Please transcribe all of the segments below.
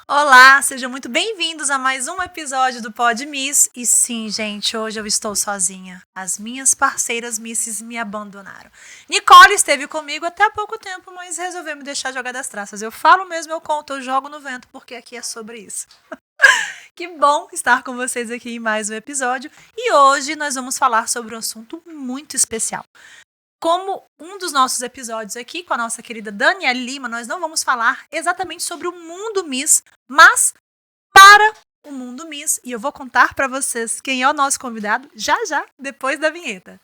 Olá, sejam muito bem-vindos a mais um episódio do Pod Miss. E sim, gente, hoje eu estou sozinha. As minhas parceiras Misses me abandonaram. Nicole esteve comigo até há pouco tempo, mas resolveu me deixar jogar das traças. Eu falo mesmo, eu conto, eu jogo no vento, porque aqui é sobre isso. Que bom estar com vocês aqui em mais um episódio. E hoje nós vamos falar sobre um assunto muito especial. Como um dos nossos episódios aqui com a nossa querida Daniele Lima, nós não vamos falar exatamente sobre o mundo Miss, mas para o mundo Miss. E eu vou contar para vocês quem é o nosso convidado já, depois da vinheta.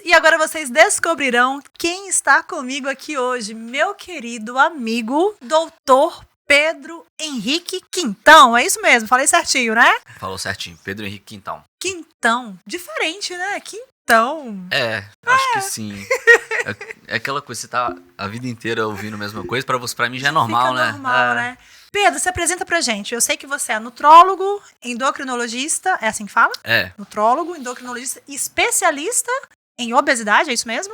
E agora vocês descobrirão quem está comigo aqui hoje, meu querido amigo, doutor Pedro Henrique Quintão. É isso mesmo, falei certinho, né? Falou certinho, Pedro Henrique Quintão. Quintão, diferente, né? Quintão. Acho que sim. É aquela coisa, você tá a vida inteira ouvindo a mesma coisa, pra mim já é normal, Fica né? Normal, né? Pedro, se apresenta pra gente. Eu sei que você é nutrólogo, endocrinologista, é assim que fala? Nutrólogo, endocrinologista, especialista em obesidade, é isso mesmo?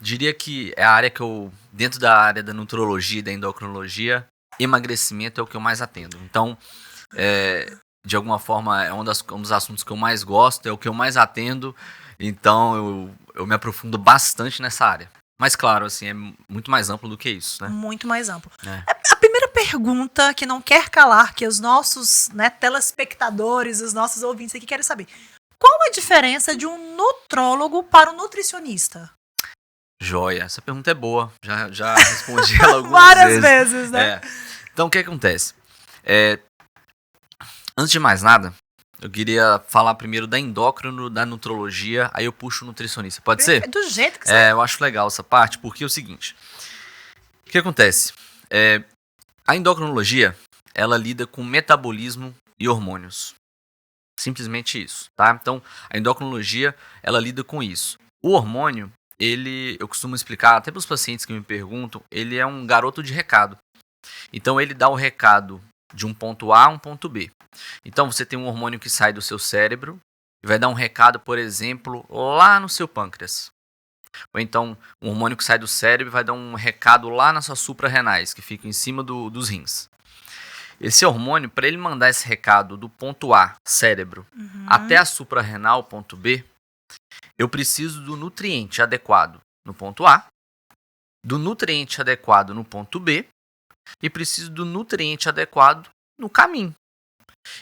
Diria que é a área que eu, dentro da área da nutrologia e da endocrinologia, emagrecimento é o que eu mais atendo. Então, de alguma forma, é um dos assuntos que eu mais gosto, é o que eu mais atendo, então eu me aprofundo bastante nessa área. Mas, claro, assim, é muito mais amplo do que isso, né? Muito mais amplo. A primeira pergunta que não quer calar, que os nossos telespectadores, os nossos ouvintes aqui querem saber. Qual a diferença de um nutrólogo para um nutricionista? Joia, essa pergunta é boa. Já respondi ela algumas Várias vezes, né? Então, o que acontece? Antes de mais nada, eu queria falar primeiro da endócrino, da nutrologia, aí eu puxo o nutricionista. Pode ser? Do jeito que você... Eu acho legal essa parte, porque é o seguinte. O que acontece? A endocrinologia, ela lida com metabolismo e hormônios. Simplesmente isso, tá? Então, a endocrinologia, ela lida com isso. O hormônio, eu costumo explicar, até para os pacientes que me perguntam, ele é um garoto de recado. Então, ele dá o recado de um ponto A a um ponto B. Então, você tem um hormônio que sai do seu cérebro e vai dar um recado, por exemplo, lá no seu pâncreas. Ou então, um hormônio que sai do cérebro vai dar um recado lá nas suas suprarrenais, que ficam em cima dos rins. Esse hormônio, para ele mandar esse recado do ponto A, cérebro, até a suprarrenal, ponto B, eu preciso do nutriente adequado no ponto A, do nutriente adequado no ponto B e preciso do nutriente adequado no caminho.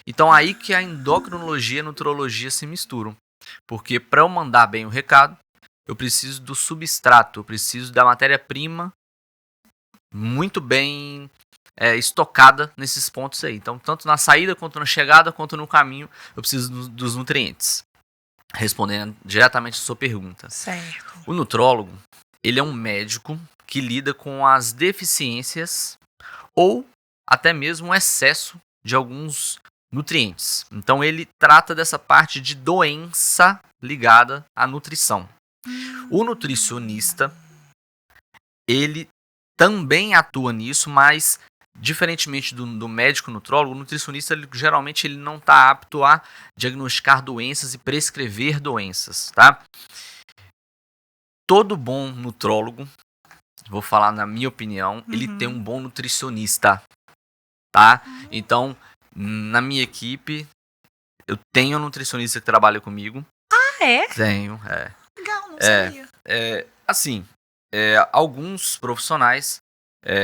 Então, aí que a endocrinologia e a nutrologia se misturam. Porque para eu mandar bem o recado, eu preciso do substrato, eu preciso da matéria-prima muito bem estocada nesses pontos aí. Então, tanto na saída, quanto na chegada, quanto no caminho, eu preciso dos nutrientes. Respondendo diretamente a sua pergunta. Certo. O nutrólogo, ele é um médico que lida com as deficiências ou até mesmo o excesso de alguns nutrientes. Então, ele trata dessa parte de doença ligada à nutrição. O nutricionista, ele também atua nisso, mas diferentemente do médico nutrólogo, o nutricionista geralmente ele não está apto a diagnosticar doenças e prescrever doenças, tá? Todo bom nutrólogo, vou falar na minha opinião, ele tem um bom nutricionista, tá? Então, na minha equipe, eu tenho um nutricionista que trabalha comigo. Ah, é? Tenho, Legal, não sabia. Assim, alguns profissionais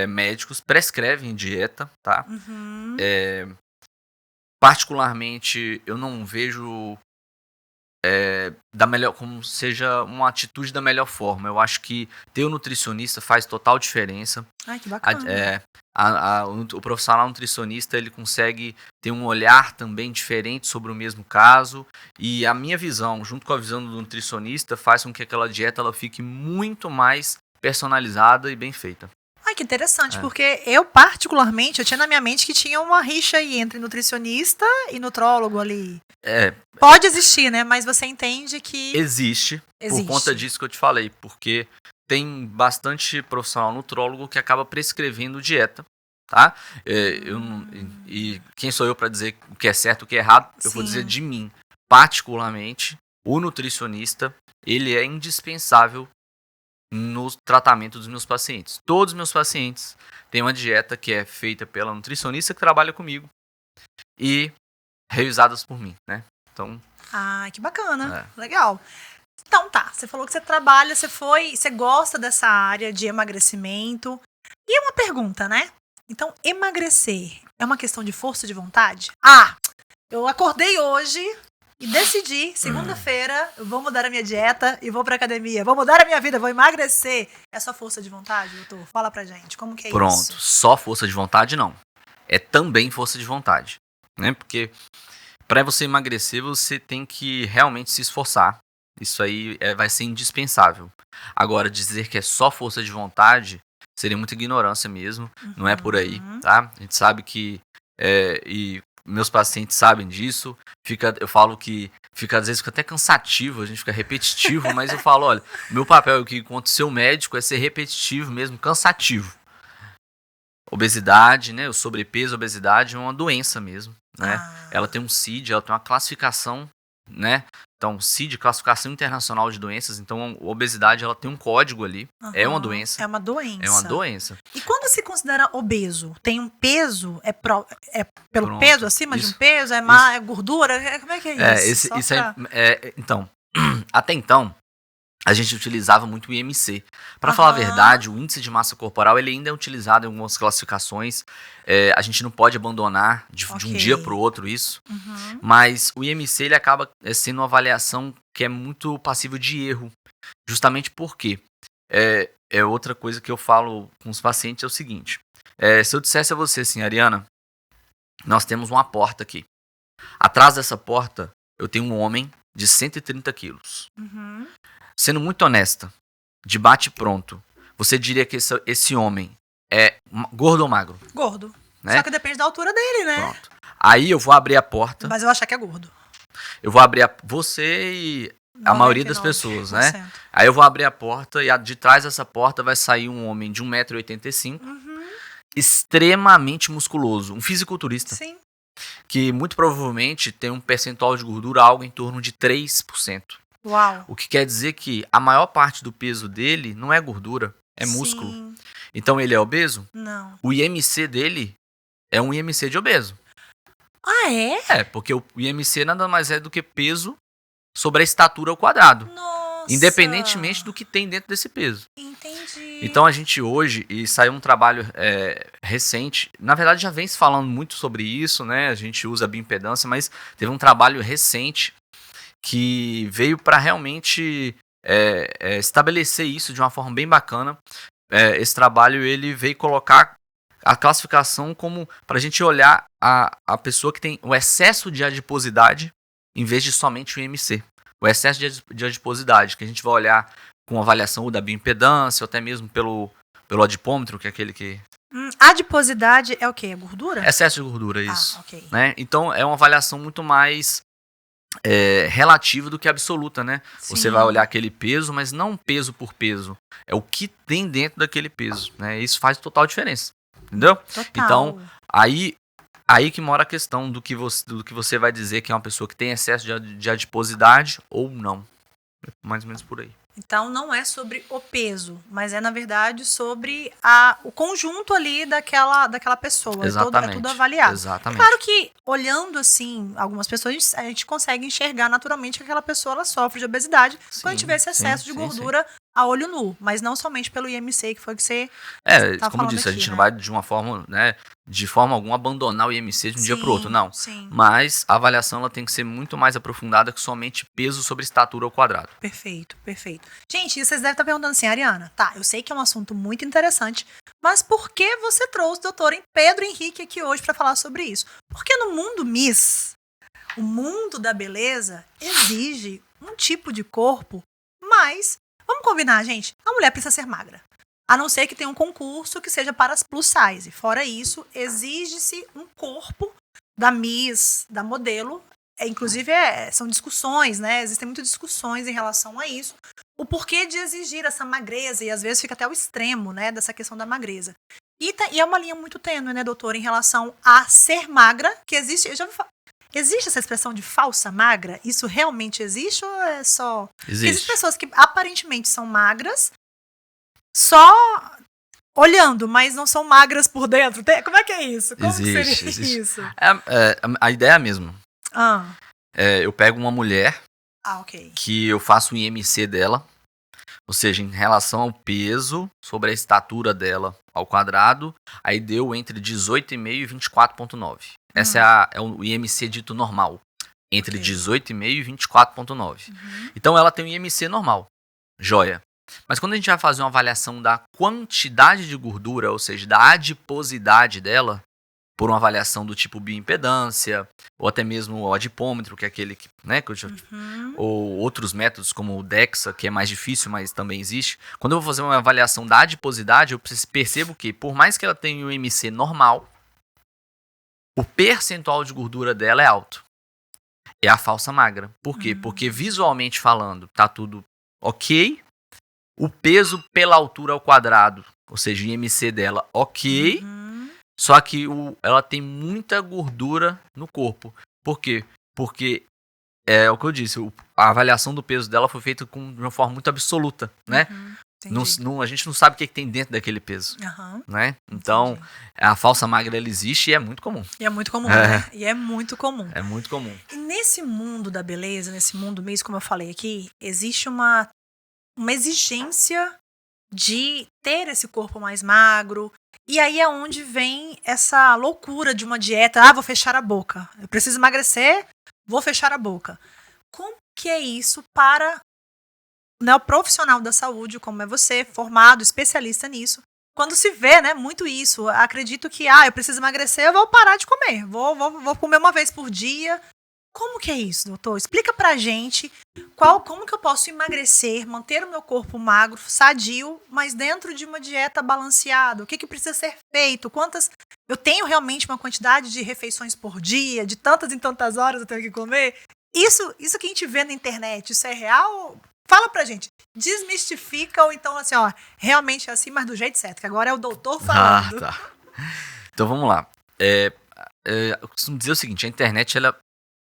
médicos prescrevem dieta, tá? Particularmente, eu não vejo como seja uma atitude da melhor forma. Eu acho que ter um nutricionista faz total diferença. Ai, que bacana. O profissional nutricionista, ele consegue ter um olhar também diferente sobre o mesmo caso, e a minha visão, junto com a visão do nutricionista, faz com que aquela dieta ela fique muito mais personalizada e bem feita. Ai, que interessante, É. porque eu, particularmente, eu tinha na minha mente que tinha uma rixa aí entre nutricionista e nutrólogo ali. Pode existir, né? Mas você entende que Existe, por conta disso que eu te falei, porque tem bastante profissional nutrólogo que acaba prescrevendo dieta, tá? E quem sou eu para dizer o que é certo e o que é errado? Eu vou Sim. dizer de mim, particularmente, o nutricionista, ele é indispensável no tratamento dos meus pacientes. Todos os meus pacientes têm uma dieta que é feita pela nutricionista que trabalha comigo e revisadas por mim, né? Então, Ah, que bacana. Legal. Então tá, você falou que você trabalha, você gosta dessa área de emagrecimento. E uma pergunta, né? Então, emagrecer é uma questão de força de vontade? Ah, eu acordei hoje e decidi, segunda-feira, eu vou mudar a minha dieta e vou pra academia. Vou mudar a minha vida, vou emagrecer. É só força de vontade, doutor? Fala pra gente, como que é pronto, isso? só força de vontade não. É também força de vontade, né? Porque para você emagrecer, você tem que realmente se esforçar. Isso aí vai ser indispensável. Agora, dizer que é só força de vontade seria muita ignorância mesmo. Não é por aí, tá? A gente sabe que e meus pacientes sabem disso. Eu falo que às vezes fica até cansativo, a gente fica repetitivo, mas eu falo, olha, meu papel aqui enquanto seu médico é ser repetitivo mesmo, cansativo. Obesidade, né? O sobrepeso, a obesidade é uma doença mesmo, né? Ela tem um CID, ela tem uma classificação, né? Então, CID, classificação internacional de doenças. Então, a obesidade, ela tem um código ali. É uma doença. É uma doença. É uma doença. E quando se considera obeso? Tem um peso? É pelo Pronto, peso, acima de um isso, peso? É gordura? Como é que é isso? Então, até então, a gente utilizava muito o IMC. Para falar a verdade, o índice de massa corporal ele ainda é utilizado em algumas classificações. A gente não pode abandonar de um dia para o outro isso. Mas o IMC ele acaba sendo uma avaliação que é muito passível de erro. Justamente porque outra coisa que eu falo com os pacientes é o seguinte. Se eu dissesse a você assim, Ariana, nós temos uma porta aqui. Atrás dessa porta, eu tenho um homem de 130 quilos. Sendo muito honesta, de bate pronto, você diria que esse homem é gordo ou magro? Gordo. Né? Só que depende da altura dele, né? Pronto. Aí eu vou abrir a porta. Mas eu achar que é gordo. Eu vou abrir você e a maioria das pessoas, né? Aí eu vou abrir a porta e de trás dessa porta vai sair um homem de 1,85 m, extremamente musculoso, um fisiculturista. Sim. Que muito provavelmente tem um percentual de gordura algo em torno de 3%. Uau. O que quer dizer que a maior parte do peso dele não é gordura, é músculo. Sim. Então ele é obeso? Não. O IMC dele é um IMC de obeso. Ah, é? Porque o IMC nada mais é do que peso sobre a estatura ao quadrado. Nossa. Independentemente do que tem dentro desse peso. Entendi. Então a gente hoje, e saiu um trabalho recente, na verdade já vem se falando muito sobre isso, né? A gente usa a bioimpedância, mas teve um trabalho recente que veio para realmente estabelecer isso de uma forma bem bacana. Esse trabalho ele veio colocar a classificação como para a gente olhar a pessoa que tem o excesso de adiposidade em vez de somente o IMC. O excesso de adiposidade, que a gente vai olhar com avaliação da bioimpedância, ou até mesmo pelo adipômetro, que é aquele que... Adiposidade é o quê? É gordura? Excesso de gordura, isso. Ok. Né? Então é uma avaliação muito mais relativa do que absoluta, né? Sim. Você vai olhar aquele peso, mas não peso por peso. É o que tem dentro daquele peso, né? Isso faz total diferença, entendeu? Total. Então, aí que mora a questão do que você vai dizer que é uma pessoa que tem excesso de adiposidade ou não. Mais ou menos por aí. Então não é sobre o peso, mas é na verdade sobre o conjunto ali daquela pessoa. Exatamente. É tudo avaliado. Exatamente. Claro que olhando assim, algumas pessoas a gente consegue enxergar naturalmente que aquela pessoa ela sofre de obesidade quando a gente vê esse excesso de gordura a olho nu, mas não somente pelo IMC, que foi o que você tá como eu disse, aqui, a gente né? não vai de uma forma, né, de forma alguma abandonar o IMC de um dia para o outro, não. Sim. Mas a avaliação ela tem que ser muito mais aprofundada que somente peso sobre estatura ao quadrado. Perfeito, perfeito. Gente, vocês devem estar perguntando assim, Ariana, tá, eu sei que é um assunto muito interessante, mas por que você trouxe o doutor Pedro Henrique aqui hoje para falar sobre isso? Porque no mundo Miss, o mundo da beleza exige um tipo de corpo, mas, vamos combinar, gente, a mulher precisa ser magra. A não ser que tenha um concurso que seja para as plus size. Fora isso, exige-se um corpo da Miss, da modelo. Inclusive, são discussões, né? Existem muitas discussões em relação a isso. O porquê de exigir essa magreza, e às vezes fica até o extremo, né, dessa questão da magreza. E é uma linha muito tênue, né, doutora, em relação a ser magra, que existe. Existe essa expressão de falsa magra? Isso realmente existe ou é só. Existem pessoas que aparentemente são magras, só olhando, mas não são magras por dentro. Como é que é isso? Como Existe. seria isso? A ideia é a mesma. Ah, Eu pego uma mulher ok. que eu faço o IMC dela, ou seja, em relação ao peso, sobre a estatura dela ao quadrado, aí deu entre 18,5 e 24,9. Essa é o IMC dito normal, entre 18,5 e 24,9. Então ela tem um IMC normal, joia. Mas quando a gente vai fazer uma avaliação da quantidade de gordura, ou seja, da adiposidade dela, por uma avaliação do tipo bioimpedância, ou até mesmo o adipômetro, que é aquele que, né, ou outros métodos como o DEXA, que é mais difícil, mas também existe. Quando eu vou fazer uma avaliação da adiposidade, eu percebo que, por mais que ela tenha um IMC normal, o percentual de gordura dela é alto. É a falsa magra. Por quê? Porque visualmente falando, tá tudo ok. O peso pela altura ao quadrado, ou seja, o IMC dela, ok. Só que ela tem muita gordura no corpo. Por quê? Porque, é o que eu disse, a avaliação do peso dela foi feita de uma forma muito absoluta, né? A gente não sabe o que tem dentro daquele peso, né? Então, a falsa magra, ela existe e é muito comum. E é muito comum, né? E é muito comum. É muito comum. E nesse mundo da beleza, nesse mundo mesmo, como eu falei aqui, existe uma exigência de ter esse corpo mais magro. E aí é onde vem essa loucura de uma dieta. Vou fechar a boca. Eu preciso emagrecer, vou fechar a boca. Como que é isso para, né, o profissional da saúde, como é você, formado, especialista nisso? Quando se vê, né, muito isso. Acredito que, eu preciso emagrecer, eu vou parar de comer. Vou comer uma vez por dia. Como que é isso, doutor? Explica pra gente como que eu posso emagrecer, manter o meu corpo magro, sadio, mas dentro de uma dieta balanceada. O que precisa ser feito? Eu tenho realmente uma quantidade de refeições por dia, de tantas em tantas horas eu tenho que comer? Isso que a gente vê na internet, isso é real? Fala pra gente. Desmistifica ou então assim, realmente é assim, mas do jeito certo, que agora é o doutor falando. Tá. Então vamos lá. Eu costumo dizer o seguinte, a internet,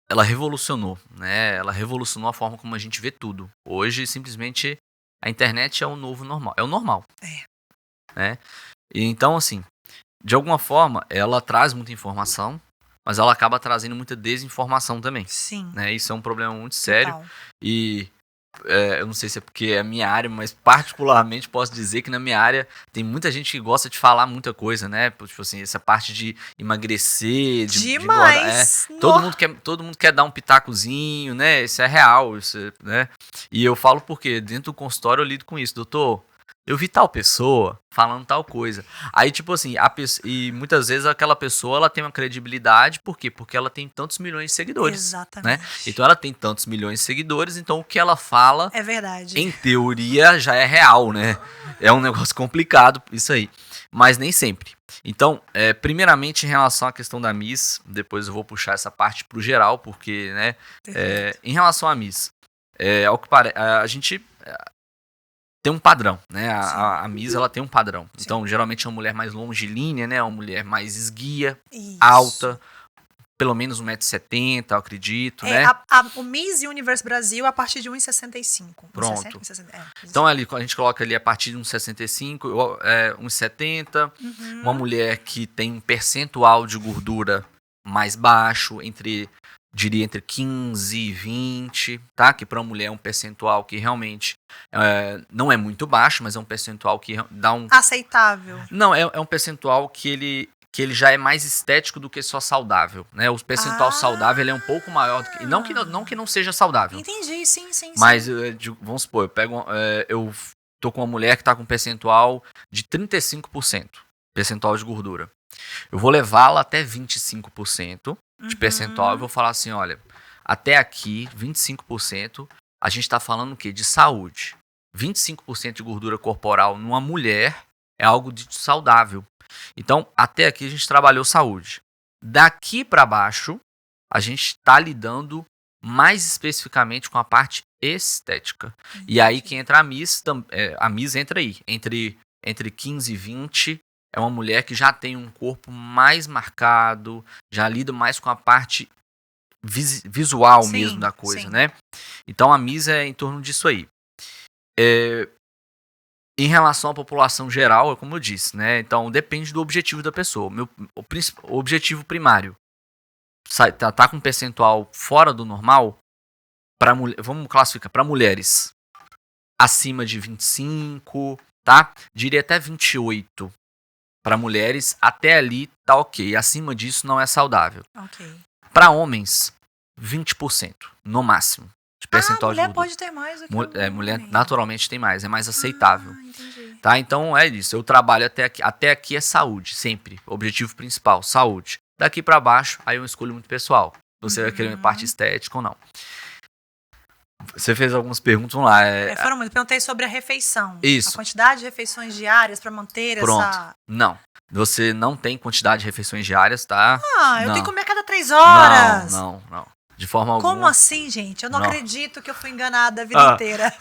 ela revolucionou, né? Ela revolucionou a forma como a gente vê tudo. Hoje, simplesmente, a internet é o novo normal. É o normal. Né? E então, assim, de alguma forma, ela traz muita informação, mas ela acaba trazendo muita desinformação também. Sim. Né? Isso é um problema muito sério. Total. E eu não sei se é porque é a minha área, mas particularmente posso dizer que na minha área tem muita gente que gosta de falar muita coisa, né? Tipo assim, essa parte de emagrecer, de engordar. Todo mundo quer dar um pitacozinho, né? Isso é real, né? E eu falo porque dentro do consultório eu lido com isso, doutor. Eu vi tal pessoa falando tal coisa. Aí, tipo assim, e muitas vezes aquela pessoa, ela tem uma credibilidade, por quê? Porque ela tem tantos milhões de seguidores. Exatamente. Né? Então ela tem tantos milhões de seguidores, então o que ela fala, é verdade. Em teoria, já é real, né? É um negócio complicado isso aí. Mas nem sempre. Então, primeiramente, em relação à questão da Miss, depois eu vou puxar essa parte pro geral, porque, né? Em relação à Miss, ao que parece, a gente tem um padrão, né? A Miss, ela tem um padrão. Sim. Então, geralmente é uma mulher mais longilínea, né? Uma mulher mais esguia, alta, pelo menos 1,70m, eu acredito, né? O Miss Universe Brasil a partir de 1,65m. Pronto. Então, a gente coloca ali a partir de 1,65m, 1,70m. Uma mulher que tem um percentual de gordura mais baixo, diria entre 15 e 20, tá? Que para uma mulher é um percentual que realmente não é muito baixo, mas é um percentual que dá um... aceitável. Não, é um percentual que ele já é mais estético do que só saudável, né? O percentual saudável ele é um pouco maior do que... Não que não seja saudável. Entendi, sim. Mas, vamos supor, eu tô com uma mulher que tá com um percentual de 35%, percentual de gordura. Eu vou levá-la até 25%, de percentual, eu vou falar assim, olha, até aqui, 25%, a gente está falando o quê? De saúde. 25% de gordura corporal numa mulher é algo de saudável. Então, até aqui a gente trabalhou saúde. Daqui para baixo, a gente está lidando mais especificamente com a parte estética. E aí que entra a Miss entra aí, entre 15 e 20, é uma mulher que já tem um corpo mais marcado, já lida mais com a parte visual mesmo da coisa, né? Então a Miss é em torno disso aí. Em relação à população geral, é como eu disse, né? Então depende do objetivo da pessoa. O objetivo primário tá com um percentual fora do normal, vamos classificar para mulheres acima de 25, tá? Diria até 28. Para mulheres, até ali tá ok. Acima disso não é saudável. Ok. Para homens, 20% no máximo. De percentual mulher de pode ter mais do que mulher naturalmente tem mais, é mais aceitável. Entendi. Tá? Então é isso. Eu trabalho até aqui. Até aqui é saúde, sempre. Objetivo principal, saúde. Daqui para baixo, aí eu escolho muito pessoal. Você vai querer uma parte estética ou não. Você fez algumas perguntas, vamos lá. Foram muito. Perguntei sobre a refeição. Isso. A quantidade de refeições diárias para manter essa... Não. Você não tem quantidade de refeições diárias, tá? Eu tenho que comer a cada 3 horas. Não. De forma alguma. Como assim, gente? Eu não acredito que eu fui enganada a vida inteira.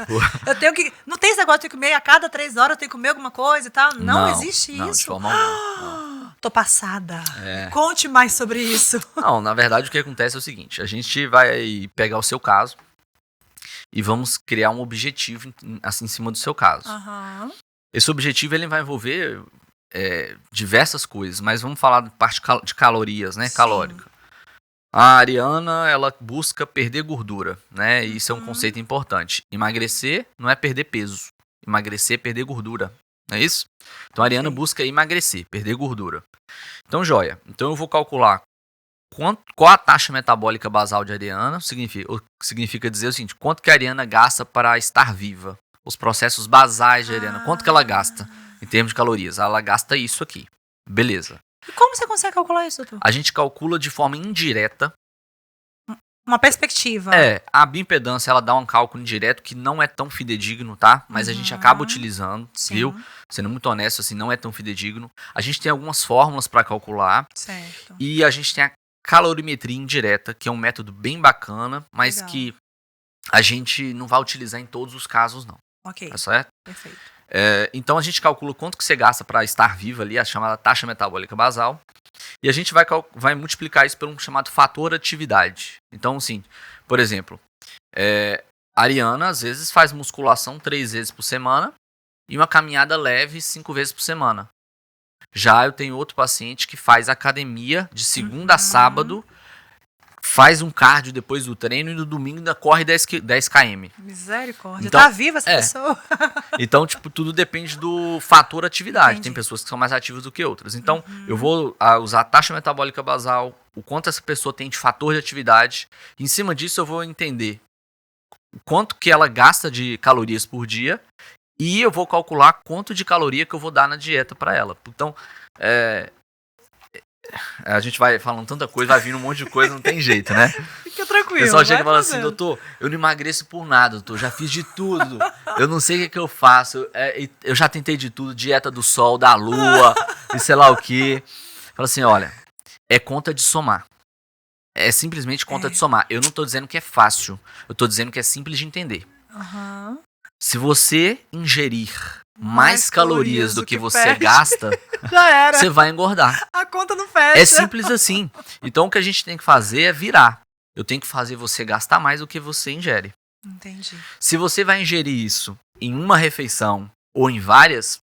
Eu tenho que... Não tem esse negócio de comer a cada 3 horas, eu tenho que comer alguma coisa e tal? Não existe isso. De forma alguma. Tô passada. Conte mais sobre isso. Não, na verdade o que acontece é o seguinte. A gente vai pegar o seu caso e vamos criar um objetivo assim em cima do seu caso. Esse objetivo ele vai envolver diversas coisas, mas vamos falar da parte de calorias, né? Calórica. A Ariana, ela busca perder gordura, né? E isso é um conceito importante. Emagrecer não é perder peso. Emagrecer é perder gordura, não é isso? Então a Ariana busca emagrecer, perder gordura. Então, joia. Então eu vou calcular qual a taxa metabólica basal de Ariana, significa dizer o seguinte, quanto que a Ariana gasta para estar viva. Os processos basais de Ariana, quanto que ela gasta em termos de calorias? Ela gasta isso aqui. Beleza. E como você consegue calcular isso, doutor? A gente calcula de forma indireta. Uma perspectiva. A bioimpedância, ela dá um cálculo indireto que não é tão fidedigno, tá? Mas a gente acaba utilizando, viu? Sendo muito honesto, assim, não é tão fidedigno. A gente tem algumas fórmulas para calcular. Certo. E a gente tem a calorimetria indireta, que é um método bem bacana, mas que a gente não vai utilizar em todos os casos, não. Ok. Tá certo? Perfeito. Então a gente calcula quanto que você gasta para estar vivo ali, a chamada taxa metabólica basal, e a gente vai multiplicar isso por um chamado fator atividade. Então, assim, por exemplo, a Ariana às vezes faz musculação 3 vezes por semana e uma caminhada leve 5 vezes por semana. Já eu tenho outro paciente que faz academia de segunda a sábado, faz um cardio depois do treino e no domingo ainda corre 10 km. Misericórdia. Então, tá viva essa pessoa. Então, tipo, tudo depende do fator atividade. Entendi. Tem pessoas que são mais ativas do que outras. Então, eu vou usar a taxa metabólica basal, o quanto essa pessoa tem de fator de atividade. Em cima disso, eu vou entender o quanto que ela gasta de calorias por dia e eu vou calcular quanto de caloria que eu vou dar na dieta para ela. Então, a gente vai falando tanta coisa, vai vindo um monte de coisa, não tem jeito, né? Fica tranquilo. O pessoal chega e fala assim, doutor, eu não emagreço por nada, doutor, já fiz de tudo. Eu não sei o que eu faço. Eu já tentei de tudo, dieta do sol, da lua, e sei lá o quê. Fala assim, olha, é conta de somar. É simplesmente conta de somar. Eu não tô dizendo que é fácil, eu tô dizendo que é simples de entender. Se você ingerir mais calorias do que você gasta, já era. Você vai engordar. A conta não fecha. É simples assim. Então o que a gente tem que fazer é virar. Eu tenho que fazer você gastar mais do que você ingere. Entendi. Se você vai ingerir isso em uma refeição ou em várias,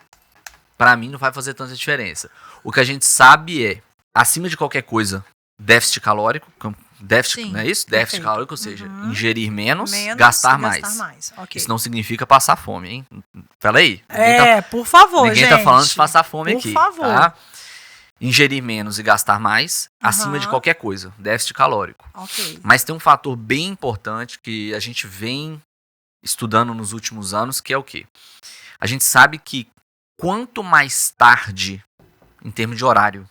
para mim não vai fazer tanta diferença. O que a gente sabe é, acima de qualquer coisa, déficit calórico, déficit, não é isso? Déficit calórico, ou seja, ingerir menos gastar mais. Okay. Isso não significa passar fome, hein? Fala aí. Por favor, ninguém gente. Tá falando de passar fome aqui. Por favor. Tá? Ingerir menos e gastar mais, acima de qualquer coisa, déficit calórico. Okay. Mas tem um fator bem importante que a gente vem estudando nos últimos anos, que é o quê? A gente sabe que quanto mais tarde, em termos de horário,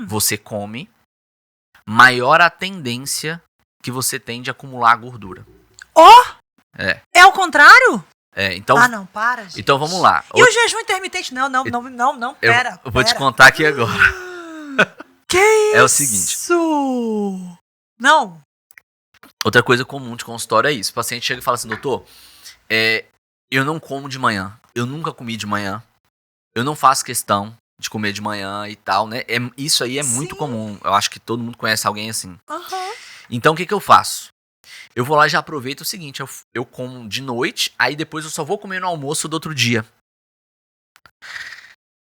você come, maior a tendência que você tem de acumular gordura. É o contrário? Então, não, para, gente. então vamos lá. E o jejum intermitente? Não, pera. Eu vou te contar aqui agora. Que isso? É o seguinte. Não. Outra coisa comum de consultório é isso. O paciente chega e fala assim, doutor, eu não como de manhã. Eu nunca comi de manhã. Eu não faço questão de comer de manhã e tal, né? Isso aí é muito comum. Eu acho que todo mundo conhece alguém assim. Então, o que eu faço? Eu vou lá e já aproveito o seguinte, eu como de noite, aí depois eu só vou comer no almoço do outro dia.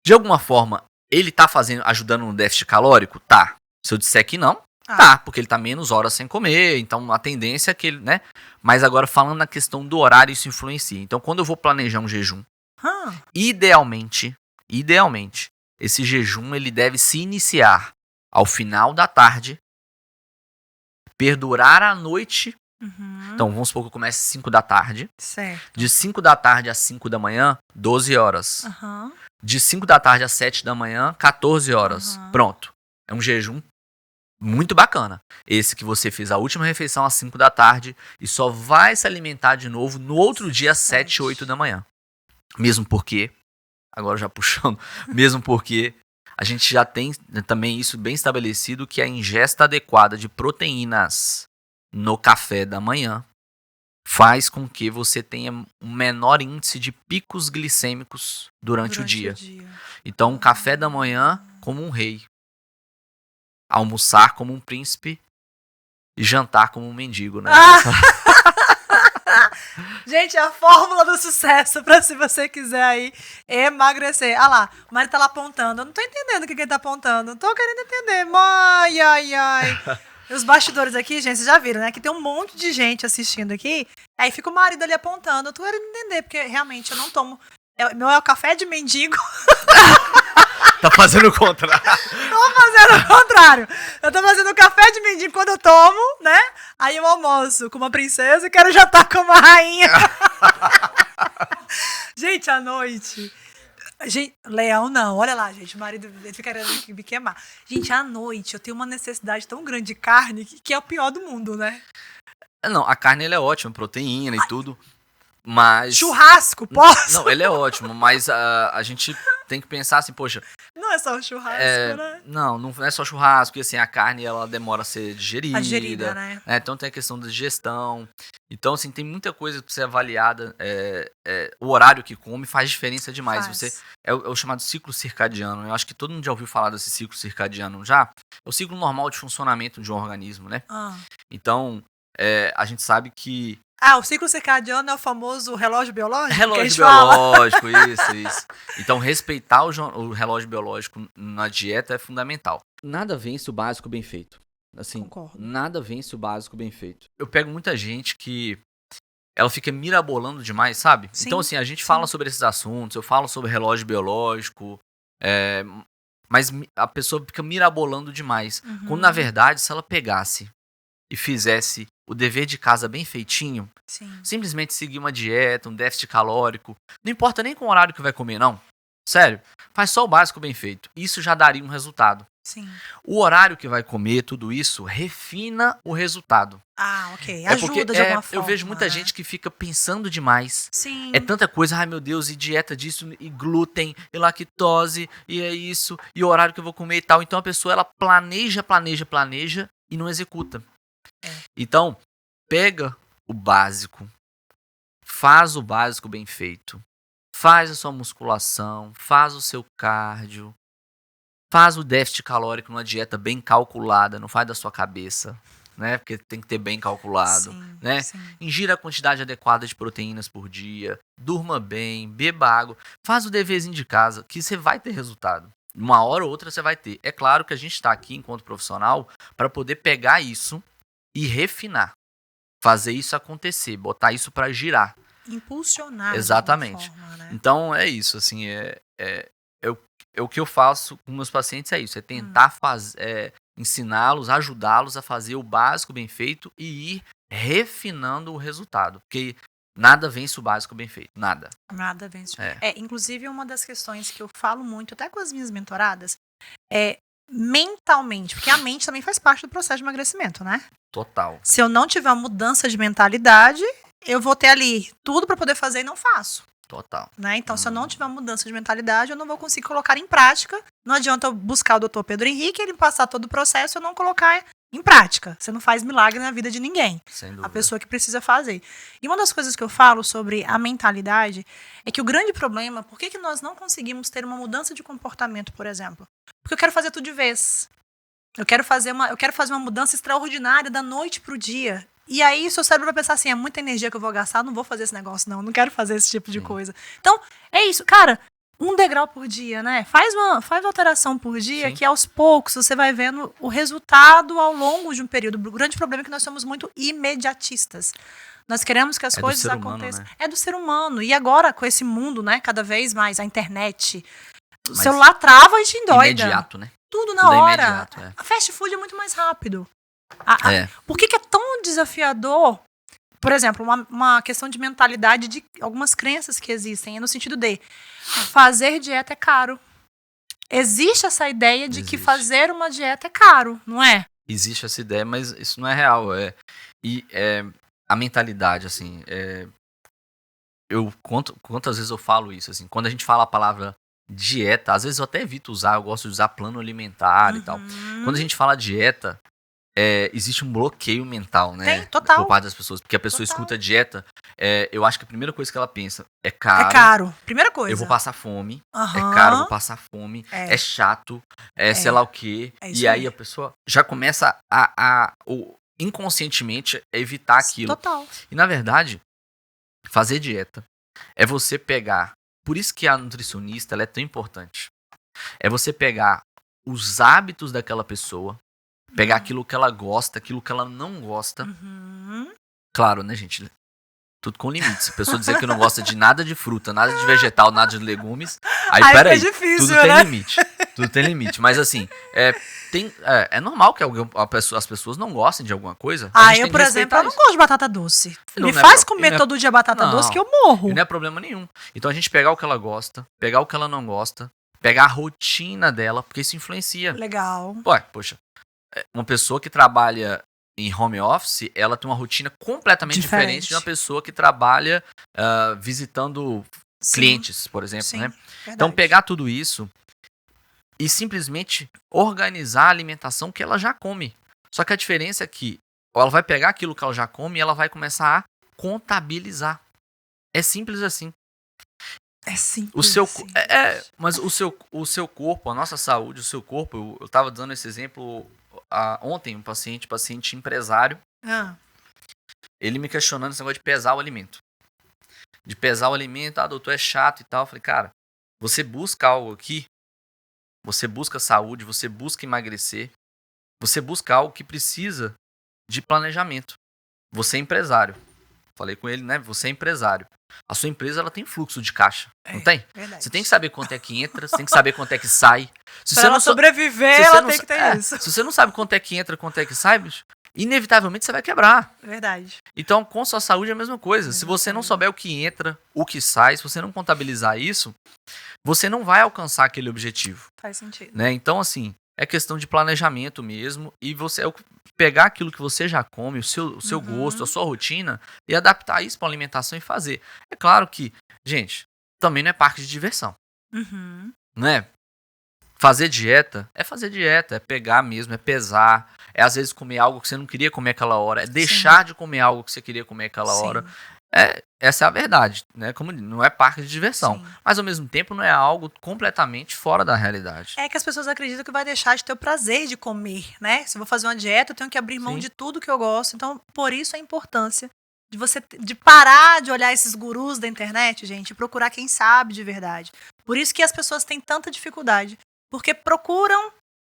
De alguma forma, ele tá ajudando no déficit calórico? Tá. Se eu disser que não, tá, porque ele tá menos horas sem comer, então a tendência é que ele, né? Mas agora falando na questão do horário, isso influencia. Então, quando eu vou planejar um jejum, idealmente, esse jejum ele deve se iniciar ao final da tarde, perdurar à noite. Então, vamos supor que eu comece às 5 da tarde. Certo. De 5 da tarde às 5 da manhã, 12 horas. De 5 da tarde às 7 da manhã, 14 horas. Pronto. É um jejum muito bacana. Esse que você fez a última refeição às 5 da tarde e só vai se alimentar de novo no outro dia às 7, 8 da manhã. Mesmo porque, agora já puxando, mesmo porque a gente já tem também isso bem estabelecido, que a ingesta adequada de proteínas no café da manhã faz com que você tenha um menor índice de picos glicêmicos durante o dia. Então, um café da manhã como um rei, almoçar como um príncipe e jantar como um mendigo, né? Gente, a fórmula do sucesso pra se você quiser aí emagrecer. Ah lá, o marido tá lá apontando. Eu não tô entendendo o que ele tá apontando. Não tô querendo entender. Ai. E os bastidores aqui, gente, vocês já viram, né? Que tem um monte de gente assistindo aqui. Aí fica o marido ali apontando. Eu tô querendo entender, porque realmente eu não tomo. Meu é o café de mendigo. Tá fazendo o contrário. Tô fazendo o contrário. Eu tô fazendo café de mendigo quando eu tomo, né? Aí eu almoço com uma princesa e quero jantar com uma rainha. Gente, à noite... Gente, Leão não, olha lá, gente, o marido ele fica querendo me queimar. Gente, à noite eu tenho uma necessidade tão grande de carne que é o pior do mundo, né? Não, a carne ela é ótima, proteína e tudo, mas... Churrasco, posso? Não, ele é ótimo, mas a gente tem que pensar assim, poxa... Não é só o churrasco, né? Não é só churrasco, porque assim, a carne ela demora a ser digerida, né? Então tem a questão da digestão. Então, assim, tem muita coisa pra ser avaliada. O horário que come faz diferença demais. É o chamado ciclo circadiano. Eu acho que todo mundo já ouviu falar desse ciclo circadiano já. É o ciclo normal de funcionamento de um organismo, né? Então, a gente sabe que... o ciclo circadiano é o famoso relógio biológico? Relógio biológico, isso. Então, respeitar o relógio biológico na dieta é fundamental. Nada vence o básico bem feito. Assim, concordo. Nada vence o básico bem feito. Eu pego muita gente que ela fica mirabolando demais, sabe? Sim, então, assim, a gente fala sobre esses assuntos, eu falo sobre relógio biológico, mas a pessoa fica mirabolando demais. Quando, na verdade, se ela pegasse e fizesse o dever de casa bem feitinho, simplesmente seguir uma dieta, um déficit calórico, não importa nem com o horário que vai comer, não. Sério, faz só o básico bem feito. Isso já daria um resultado. Sim. O horário que vai comer, tudo isso, refina o resultado. Ok. Ajuda de alguma forma. Eu vejo muita gente que fica pensando demais. Sim. É tanta coisa, ai meu Deus, e dieta disso, e glúten, e lactose, e é isso, e o horário que eu vou comer e tal. Então a pessoa, ela planeja e não executa. Então, pega o básico, faz o básico bem feito, faz a sua musculação, faz o seu cardio, faz o déficit calórico numa dieta bem calculada, não faz da sua cabeça, né? Porque tem que ter bem calculado, né? Ingira a quantidade adequada de proteínas por dia, durma bem, beba água, faz o deverzinho de casa, que você vai ter resultado. Uma hora ou outra você vai ter. É claro que a gente está aqui enquanto profissional para poder pegar isso e refinar, fazer isso acontecer, botar isso para girar. Impulsionar. Exatamente. Forma, né? Então é isso, assim, o que eu faço com meus pacientes é isso, é tentar ensiná-los, ajudá-los a fazer o básico bem feito e ir refinando o resultado, porque nada vence o básico bem feito, nada. Nada vence. Inclusive uma das questões que eu falo muito, até com as minhas mentoradas, é mentalmente, porque a mente também faz parte do processo de emagrecimento, né? Total. Se eu não tiver uma mudança de mentalidade, eu vou ter ali tudo para poder fazer e não faço. Total. Né? Então, se eu não tiver uma mudança de mentalidade, eu não vou conseguir colocar em prática. Não adianta eu buscar o doutor Pedro Henrique, ele passar todo o processo e eu não colocar em prática. Você não faz milagre na vida de ninguém. Sem dúvida. A pessoa que precisa fazer. E uma das coisas que eu falo sobre a mentalidade é que o grande problema, por que nós não conseguimos ter uma mudança de comportamento, por exemplo? Porque eu quero fazer tudo de vez. Eu quero fazer uma mudança extraordinária da noite pro dia. E aí, seu cérebro vai pensar assim, é muita energia que eu vou gastar, não vou fazer esse negócio, não quero fazer esse tipo de coisa. Então, é isso. Cara, 1 degrau por dia, né? Faz uma alteração por dia, que aos poucos você vai vendo o resultado ao longo de um período. O grande problema é que nós somos muito imediatistas. Nós queremos que as coisas aconteçam. Né? É do ser humano. E agora, com esse mundo, né, cada vez mais, a internet, o celular trava e te endoida. Imediato, né? Tudo na hora. Imediato, A fast food é muito mais rápido. Por que é tão desafiador? Por exemplo, uma questão de mentalidade de algumas crenças que existem, no sentido de fazer dieta é caro. Existe essa ideia de que fazer uma dieta é caro, não é? Existe essa ideia, mas isso não é real. A mentalidade, assim, quantas vezes eu falo isso, assim, quando a gente fala a palavra dieta, às vezes eu até evito usar, eu gosto de usar plano alimentar e tal. Quando a gente fala dieta, existe um bloqueio mental, né? Tem, total. Por parte das pessoas, porque a pessoa escuta dieta, eu acho que a primeira coisa que ela pensa é caro. É caro, primeira coisa. Eu vou passar fome, é caro, eu vou passar fome, é chato, sei lá o quê. E aí a pessoa já começa inconscientemente a evitar aquilo. Total. E na verdade, fazer dieta é você pegar. Por isso que a nutricionista ela é tão importante. É você pegar os hábitos daquela pessoa, pegar aquilo que ela gosta, aquilo que ela não gosta. Claro, né, gente? Tudo com limites. Se a pessoa dizer que não gosta de nada de fruta, nada de vegetal, nada de legumes, aí peraí, difícil, tudo né? tem limite. Tudo tem limite. Mas assim, é normal que as pessoas não gostem de alguma coisa. Eu, por exemplo, eu não gosto de batata doce. Me faz comer todo dia batata doce que eu morro. E não é problema nenhum. Então a gente pegar o que ela gosta, pegar o que ela não gosta, pegar a rotina dela, porque isso influencia. Legal. Poxa, uma pessoa que trabalha em home office, ela tem uma rotina completamente diferente de uma pessoa que trabalha visitando clientes, por exemplo. Sim, né? verdade. Então pegar tudo isso e simplesmente organizar a alimentação que ela já come. Só que a diferença é que ela vai pegar aquilo que ela já come e ela vai começar a contabilizar. É simples assim. É simples assim. Mas o seu corpo, a nossa saúde, o seu corpo, eu estava dando esse exemplo ontem, um paciente empresário, ele me questionando esse negócio de pesar o alimento. De pesar o alimento, doutor, é chato e tal. Eu falei, cara, você busca algo aqui, você busca saúde, você busca emagrecer, você busca algo que precisa de planejamento. Você é empresário. Falei com ele, né? Você é empresário. A sua empresa ela tem fluxo de caixa, não tem? Verdade. Você tem que saber quanto é que entra, você tem que saber quanto é que sai. Se ela sobreviver, ela tem que ter isso. Se você não sabe quanto é que entra, quanto é que sai, bicho, inevitavelmente você vai quebrar. Verdade. Então, com sua saúde é a mesma coisa. Se você não souber o que entra, o que sai, se você não contabilizar isso, você não vai alcançar aquele objetivo. Faz sentido. Né? Então, assim, é questão de planejamento mesmo e você pegar aquilo que você já come, o seu gosto, a sua rotina e adaptar isso para a alimentação e fazer. É claro que, gente, também não é parque de diversão. Né? Fazer dieta, é pegar mesmo, é pesar, é às vezes comer algo que você não queria comer aquela hora, é deixar de comer algo que você queria comer aquela hora. Essa é a verdade, né? Como não é parque de diversão, mas ao mesmo tempo não é algo completamente fora da realidade. É que as pessoas acreditam que vai deixar de ter o prazer de comer, né? Se eu vou fazer uma dieta, eu tenho que abrir mão de tudo que eu gosto. Então, por isso a importância de parar de olhar esses gurus da internet, gente, e procurar quem sabe de verdade. Por isso que as pessoas têm tanta dificuldade, porque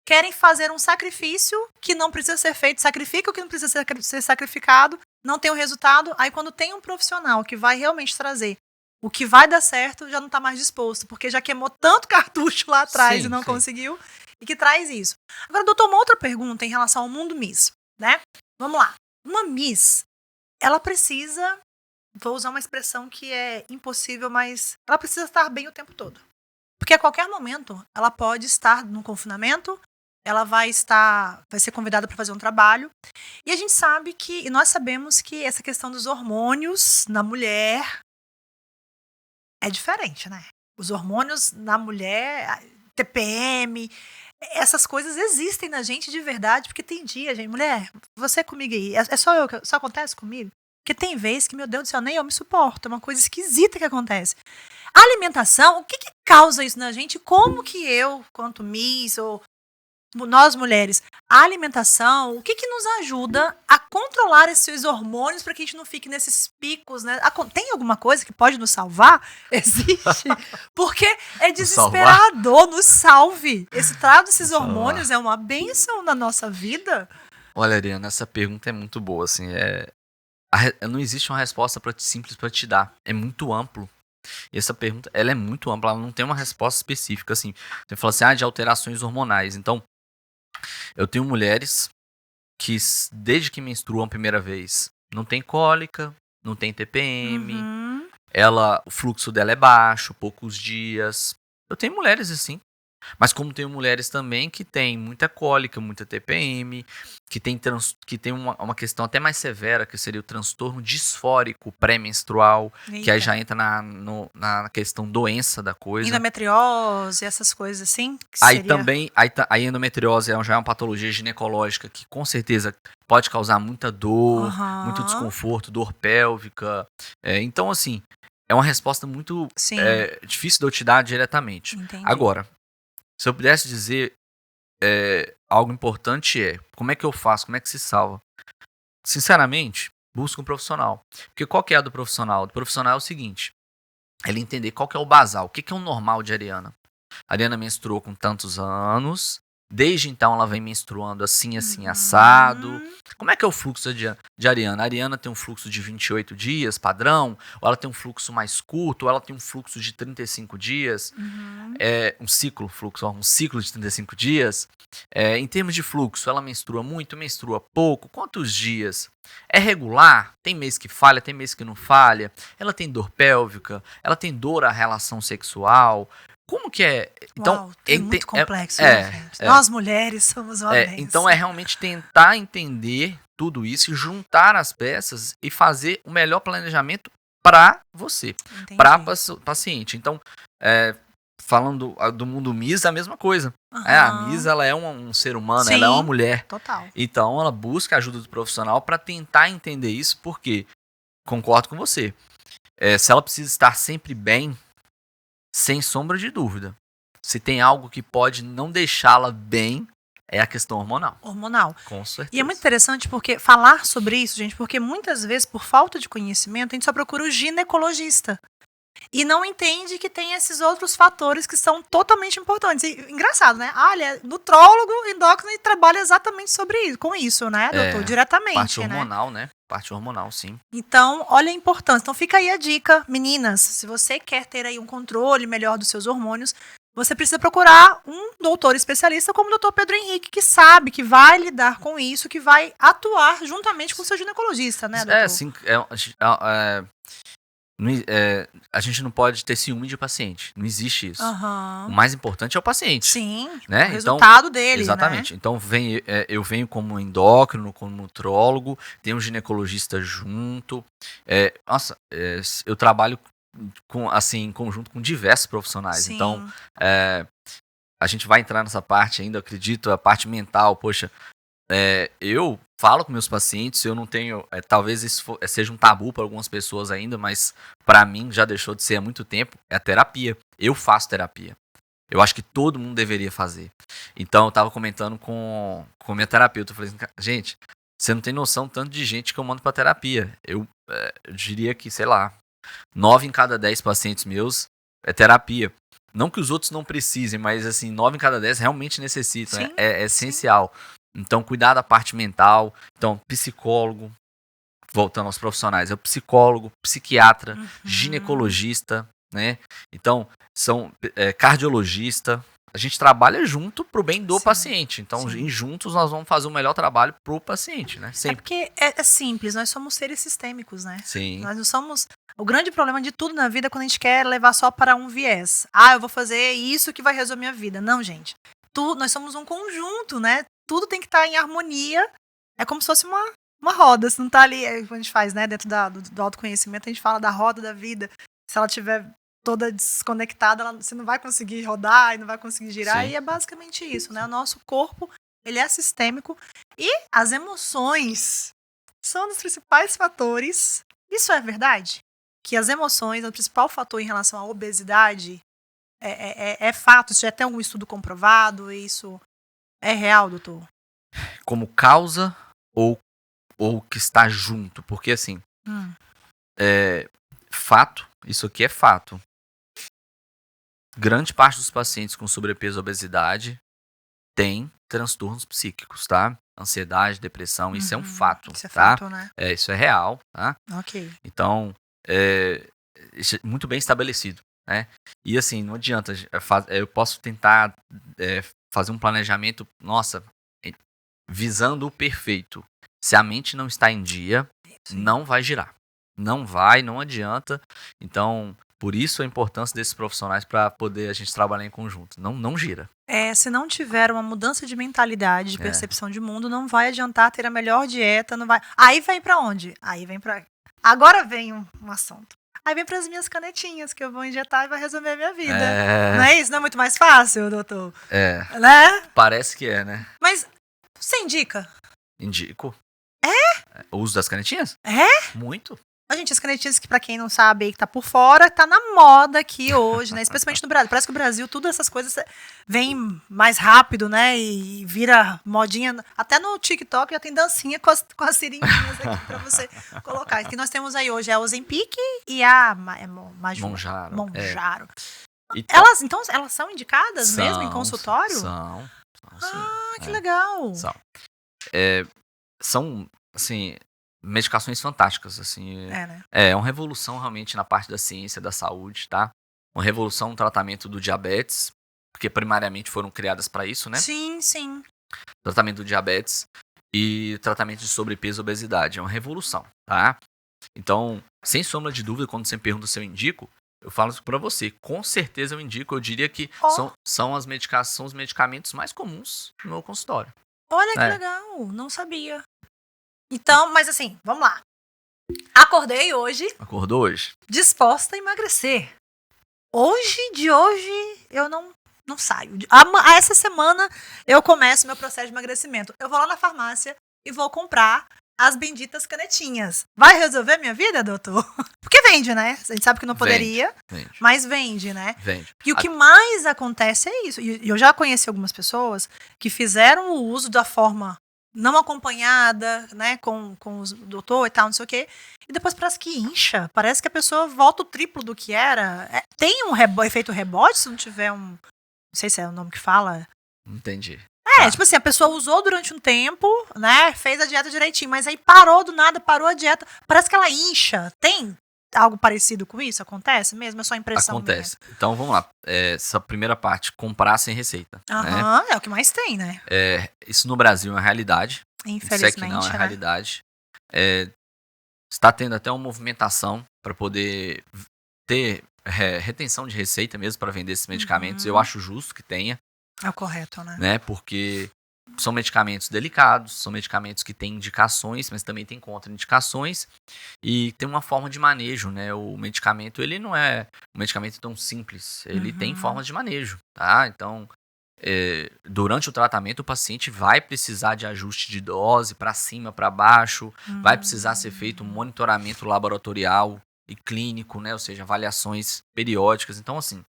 querem fazer um sacrifício que não precisa ser feito, sacrifica o que não precisa ser sacrificado, não tem o resultado, aí quando tem um profissional que vai realmente trazer o que vai dar certo, já não está mais disposto, porque já queimou tanto cartucho lá atrás e não conseguiu, e que traz isso. Agora, doutor, uma outra pergunta em relação ao mundo Miss, né? Vamos lá. Uma Miss, ela precisa, vou usar uma expressão que é impossível, mas ela precisa estar bem o tempo todo. Porque a qualquer momento, ela pode estar no confinamento, ela vai ser convidada para fazer um trabalho. E a gente sabe e nós sabemos que essa questão dos hormônios na mulher é diferente, né? Os hormônios na mulher, TPM, essas coisas existem na gente de verdade, porque tem dia, gente, mulher, você comigo aí, é só eu, só acontece comigo? Porque tem vezes que, meu Deus do céu, nem eu me suporto, é uma coisa esquisita que acontece. A alimentação, o que causa isso na gente? Como que eu, quanto Miss, ou nós mulheres, a alimentação, o que nos ajuda a controlar esses hormônios para que a gente não fique nesses picos, né? Tem alguma coisa que pode nos salvar? Existe? Porque é desesperador, nos salve. Esse trato desses hormônios é uma bênção na nossa vida. Olha, Ariana, essa pergunta é muito boa, assim, não existe uma resposta simples para te dar, é muito amplo. E essa pergunta, ela é muito ampla, ela não tem uma resposta específica, assim. Você fala assim, de alterações hormonais. Então, eu tenho mulheres que, desde que menstruam a primeira vez, não tem cólica, não tem TPM, o fluxo dela é baixo, poucos dias. Eu tenho mulheres assim. Mas como tenho mulheres também que tem muita cólica, muita TPM, que tem uma questão até mais severa, que seria o transtorno disfórico pré-menstrual, que aí já entra na questão doença da coisa. Endometriose, essas coisas assim? A endometriose já é uma patologia ginecológica que com certeza pode causar muita dor, muito desconforto, dor pélvica. Então, assim, é uma resposta muito difícil de eu te dar diretamente. Entendi. Agora, se eu pudesse dizer algo importante como é que eu faço, como é que se salva? Sinceramente, busca um profissional. Porque qual que é a do profissional? O profissional é o seguinte, ele entender qual que é o basal, o que é o normal de Ariana. A Ariana menstruou com tantos anos, desde então ela vem menstruando assim, assado. Como é que é o fluxo de Ariana? A Ariana tem um fluxo de 28 dias, padrão, ou ela tem um fluxo mais curto, ou ela tem um fluxo de 35 dias, um ciclo de 35 dias. Em termos de fluxo, ela menstrua muito, menstrua pouco, quantos dias? É regular? Tem mês que falha, tem mês que não falha? Ela tem dor pélvica? Ela tem dor à relação sexual? Como que é? Então, é muito complexo. Nós mulheres somos uma bênção. Então é realmente tentar entender tudo isso e juntar as peças e fazer o melhor planejamento para você, para paciente. Então, falando do mundo Miss, é a mesma coisa. A Miss, ela é um ser humano, ela é uma mulher. Total. Então, ela busca a ajuda do profissional para tentar entender isso, porque, concordo com você, se ela precisa estar sempre bem, sem sombra de dúvida, se tem algo que pode não deixá-la bem, é a questão hormonal. Com certeza. E é muito interessante porque falar sobre isso, gente, porque muitas vezes, por falta de conhecimento, a gente só procura o ginecologista. E não entende que tem esses outros fatores que são totalmente importantes. E, engraçado, né? Ele é nutrólogo, endócrino e trabalha exatamente com isso, né, doutor? Diretamente. Parte hormonal, né? Parte hormonal, sim. Então, olha a importância. Então, fica aí a dica, meninas. Se você quer ter aí um controle melhor dos seus hormônios, você precisa procurar um doutor especialista como o doutor Pedro Henrique, que sabe, que vai lidar com isso, que vai atuar juntamente com o seu ginecologista, né, doutor? Sim. A gente não pode ter ciúme de paciente. Não existe isso. O mais importante é o paciente. Sim, né? O resultado dele. Exatamente. Né? Então eu venho como endócrino, como nutrólogo, tem um ginecologista junto. Eu trabalho em conjunto com diversos profissionais. Sim. Então, a gente vai entrar nessa parte ainda, eu acredito, a parte mental. Poxa, eu falo com meus pacientes, eu não tenho, talvez isso seja um tabu para algumas pessoas ainda, mas para mim já deixou de ser há muito tempo, é a terapia. Eu faço terapia. Eu acho que todo mundo deveria fazer. Então eu tava comentando com minha terapeuta, eu falei assim, gente, você não tem noção tanto de gente que eu mando para terapia. Eu diria que, sei lá, 9 em cada 10 pacientes meus é terapia. Não que os outros não precisem, mas assim, 9 em cada 10 realmente necessitam, é essencial. Então, cuidar da parte mental. Então, psicólogo, voltando aos profissionais, é o psicólogo, psiquiatra, ginecologista, né? Então, são cardiologista. A gente trabalha junto pro bem do paciente. Então, juntos nós vamos fazer o melhor trabalho pro paciente, né? Sempre. Porque é simples, nós somos seres sistêmicos, né? Sim. Nós não somos... O grande problema de tudo na vida é quando a gente quer levar só para um viés. Eu vou fazer isso que vai resolver minha vida. Não, gente. nós somos um conjunto, né? Tudo tem que estar em harmonia. É como se fosse uma roda. Se não tá ali, a gente faz, né? Dentro do autoconhecimento, a gente fala da roda da vida. Se ela estiver toda desconectada, você não vai conseguir rodar e não vai conseguir girar. Sim. E é basicamente isso, né? O nosso corpo, ele é sistêmico. E as emoções são um dos principais fatores. Isso é verdade? Que as emoções é o principal fator em relação à obesidade? É fato? Isso já tem algum estudo comprovado? Isso é real, doutor? Como causa ou que está junto? Porque assim, fato, isso aqui é fato. Grande parte dos pacientes com sobrepeso e obesidade tem transtornos psíquicos, tá? Ansiedade, depressão, isso é um fato, Isso é tá? fato, né? Isso é real, tá? Ok. Então, isso é muito bem estabelecido, né? E assim, não adianta, eu posso tentar fazer um planejamento, visando o perfeito. Se a mente não está em dia, não vai girar. Não adianta. Então, por isso a importância desses profissionais para poder a gente trabalhar em conjunto. Não gira. Se não tiver uma mudança de mentalidade, de percepção de mundo, não vai adiantar ter a melhor dieta, não vai. Aí vem pra onde? Aí vem pra. Agora vem um assunto. Aí vem pras minhas canetinhas que eu vou injetar e vai resolver a minha vida. Não é isso? Não é muito mais fácil, doutor? Né? Parece que é, né? Mas você indica? Indico. O uso das canetinhas? Muito. Gente, as canetinhas que, pra quem não sabe aí, que tá por fora, tá na moda aqui hoje, né? Especialmente no Brasil. Parece que o Brasil, tudo essas coisas vem mais rápido, né? E vira modinha. Até no TikTok já tem dancinha com as seringuinhas aqui pra você colocar. O que nós temos aí hoje é a Ozempic e a Mounjaro. Elas são indicadas mesmo em consultório? São. Que legal. São, assim, medicações fantásticas, assim. Né? É uma revolução realmente na parte da ciência da saúde, tá? Uma revolução no tratamento do diabetes, porque primariamente foram criadas para isso, né? Sim. Tratamento do diabetes e tratamento de sobrepeso e obesidade. É uma revolução, tá? Então, sem sombra de dúvida, quando você me pergunta se eu indico, eu falo isso pra você. Com certeza eu indico. Eu diria que são os medicamentos mais comuns no meu consultório. Olha que legal. Não sabia. Então, mas assim, vamos lá. Acordei hoje. Acordou hoje? Disposta a emagrecer. Hoje eu não saio. Essa semana eu começo meu processo de emagrecimento. Eu vou lá na farmácia e vou comprar as benditas canetinhas. Vai resolver minha vida, doutor? Porque vende, né? A gente sabe que não poderia, mas vende, né? Vende. E o que mais acontece é isso. E eu já conheci algumas pessoas que fizeram o uso da forma não acompanhada, né, com o doutor e tal, não sei o quê. E depois parece que incha. Parece que a pessoa volta o triplo do que era. Tem um efeito rebote se não tiver um... Não sei se é o nome que fala. Entendi. Tipo assim, a pessoa usou durante um tempo, né, fez a dieta direitinho, mas aí parou do nada, parou a dieta. Parece que ela incha. Tem algo parecido com isso? Acontece mesmo? É só impressão Acontece. Minha? Então, vamos lá. Essa primeira parte, comprar sem receita. Né? É o que mais tem, né? Isso no Brasil é uma realidade. Infelizmente, isso aqui não é realidade. Está tendo até uma movimentação para poder ter retenção de receita mesmo para vender esses medicamentos. Eu acho justo que tenha. É o correto, né? Porque são medicamentos delicados, são medicamentos que têm indicações, mas também tem contraindicações e tem uma forma de manejo, né? O medicamento, ele não é um medicamento tão simples, ele tem formas de manejo, tá? Então, durante o tratamento, o paciente vai precisar de ajuste de dose para cima, para baixo, vai precisar ser feito um monitoramento laboratorial e clínico, né? Ou seja, avaliações periódicas. Então, assim,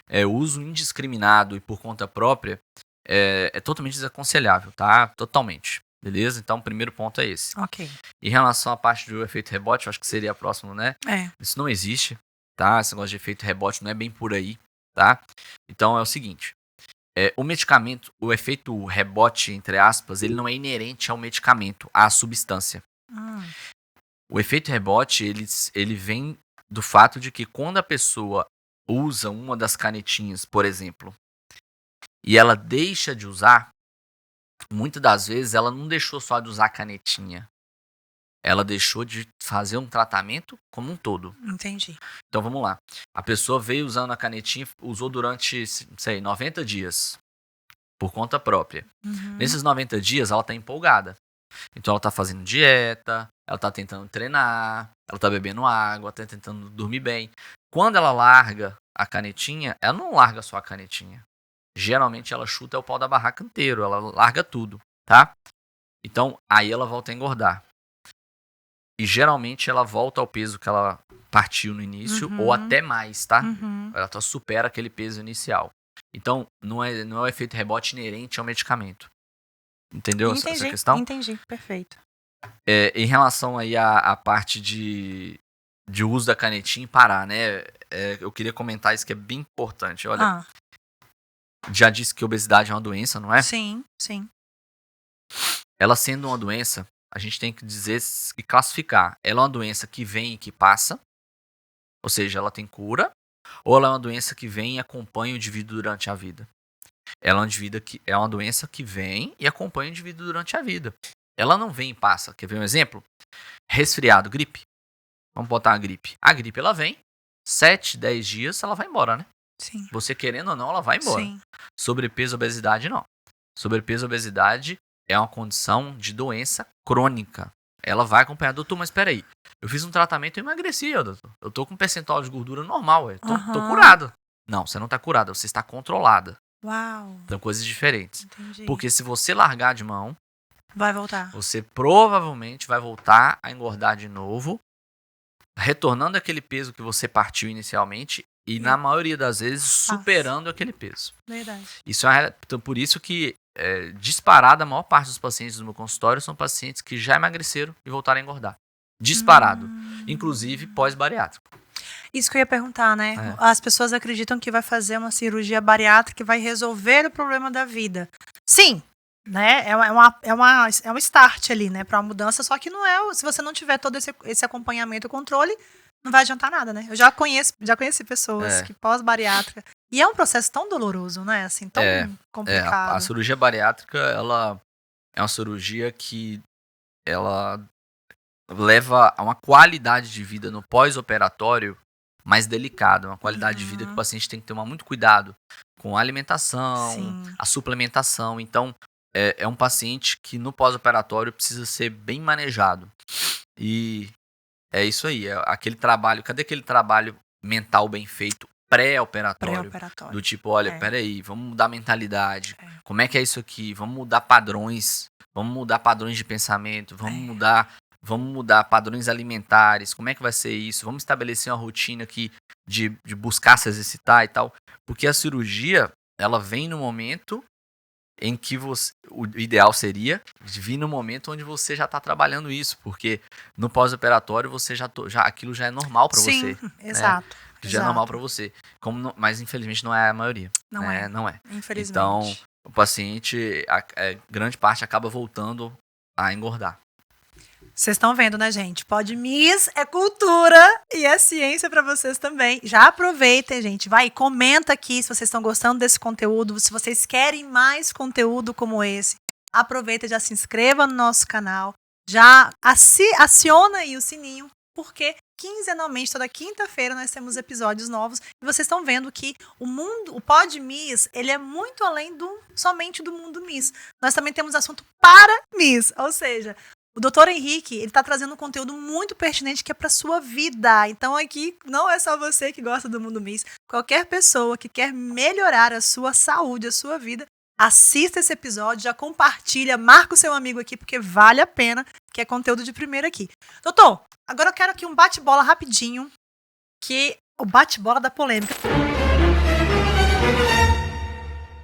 o uso indiscriminado e por conta própria é totalmente desaconselhável, tá? Totalmente. Beleza? Então, o primeiro ponto é esse. Ok. Em relação à parte do efeito rebote, eu acho que seria a próxima, né? Isso não existe, tá? Esse negócio de efeito rebote não é bem por aí, tá? Então, é o seguinte. O medicamento, o efeito rebote, entre aspas, ele não é inerente ao medicamento, à substância. O efeito rebote, ele vem do fato de que quando a pessoa usa uma das canetinhas, por exemplo, e ela deixa de usar, muitas das vezes ela não deixou só de usar a canetinha. Ela deixou de fazer um tratamento como um todo. Entendi. Então vamos lá. A pessoa veio usando a canetinha, usou durante, 90 dias. por conta própria. Uhum. Nesses 90 dias, ela tá empolgada. Então ela tá fazendo dieta, ela tá tentando treinar, ela tá bebendo água, tá tentando dormir bem. Quando ela larga a canetinha, ela não larga só a canetinha. Geralmente ela chuta o pau da barraca inteiro, ela larga tudo, tá? Então aí ela volta a engordar. E geralmente ela volta ao peso que ela partiu no início, ou até mais, tá? Ela supera aquele peso inicial. Então não é o efeito rebote inerente ao medicamento. Entendeu essa questão? Entendi, perfeito. Em relação aí à parte de uso da canetinha e parar, né? Eu queria comentar isso que é bem importante. Olha, já disse que obesidade é uma doença, não é? Sim, sim. Ela sendo uma doença, a gente tem que dizer e classificar. Ela é uma doença que vem e que passa, ou seja, ela tem cura, ou ela é uma doença que vem e acompanha o indivíduo durante a vida. Ela é uma doença que vem e acompanha o indivíduo durante a vida. Ela não vem e passa. Quer ver um exemplo? Resfriado, gripe. Vamos botar uma gripe. A gripe, ela vem, 7, 10 dias, ela vai embora, né? Sim. Você querendo ou não, ela vai embora. Sim. Sobrepeso, obesidade, não. Sobrepeso, obesidade é uma condição de doença crônica. Ela vai acompanhar. Doutor, mas peraí. Eu fiz um tratamento e emagreci, doutor. Eu tô com um percentual de gordura normal, tô curado. Não, você não tá curada, você está controlada. Uau. São coisas diferentes. Entendi. Porque se você largar de mão, vai voltar. Você provavelmente vai voltar a engordar de novo, retornando aquele peso que você partiu inicialmente e, na maioria das vezes, superando aquele peso. Verdade. Então, por isso que, disparado, a maior parte dos pacientes do meu consultório são pacientes que já emagreceram e voltaram a engordar. Disparado. Inclusive pós-bariátrico. Isso que eu ia perguntar, né? As pessoas acreditam que vai fazer uma cirurgia bariátrica que vai resolver o problema da vida. Sim, né? É um start ali, né? Para uma mudança, só que não é. Se você não tiver todo esse acompanhamento e controle, não vai adiantar nada, né? Eu já conheci pessoas que pós-bariátrica. E é um processo tão doloroso, né? Assim, tão complicado. A cirurgia bariátrica, ela é uma cirurgia que ela leva a uma qualidade de vida no pós-operatório mais delicada, uma qualidade de vida que o paciente tem que tomar muito cuidado com a alimentação, a suplementação. Então, é um paciente que no pós-operatório precisa ser bem manejado. E é isso aí, aquele trabalho, cadê aquele trabalho mental bem feito pré-operatório? Do tipo, olha, peraí, vamos mudar a mentalidade. Como é que é isso aqui? Vamos mudar padrões de pensamento, vamos mudar padrões alimentares, como é que vai ser isso? Vamos estabelecer uma rotina aqui de buscar se exercitar e tal. Porque a cirurgia, ela vem no momento em que o ideal seria vir no momento onde você já está trabalhando isso. Porque no pós-operatório, você aquilo já é normal para você. Sim, exato. Já é normal para você. Mas infelizmente não é a maioria. Não é. Infelizmente. Então, o paciente, grande parte acaba voltando a engordar. Vocês estão vendo, né, gente? PodMiss é cultura e é ciência para vocês também. Já aproveitem, gente. Vai, comenta aqui se vocês estão gostando desse conteúdo, se vocês querem mais conteúdo como esse. Aproveita e já se inscreva no nosso canal. Já aciona aí o sininho, porque quinzenalmente, toda quinta-feira, nós temos episódios novos. E vocês estão vendo que o PodMiss, ele é muito além somente do mundo Miss. Nós também temos assunto para Miss, ou seja, o Dr. Henrique, ele está trazendo um conteúdo muito pertinente que é para sua vida. Então aqui não é só você que gosta do mundo Miss. Qualquer pessoa que quer melhorar a sua saúde, a sua vida, assista esse episódio, já compartilha, marca o seu amigo aqui, porque vale a pena, que é conteúdo de primeira aqui. Doutor, agora eu quero aqui um bate-bola rapidinho, que o bate-bola da polêmica.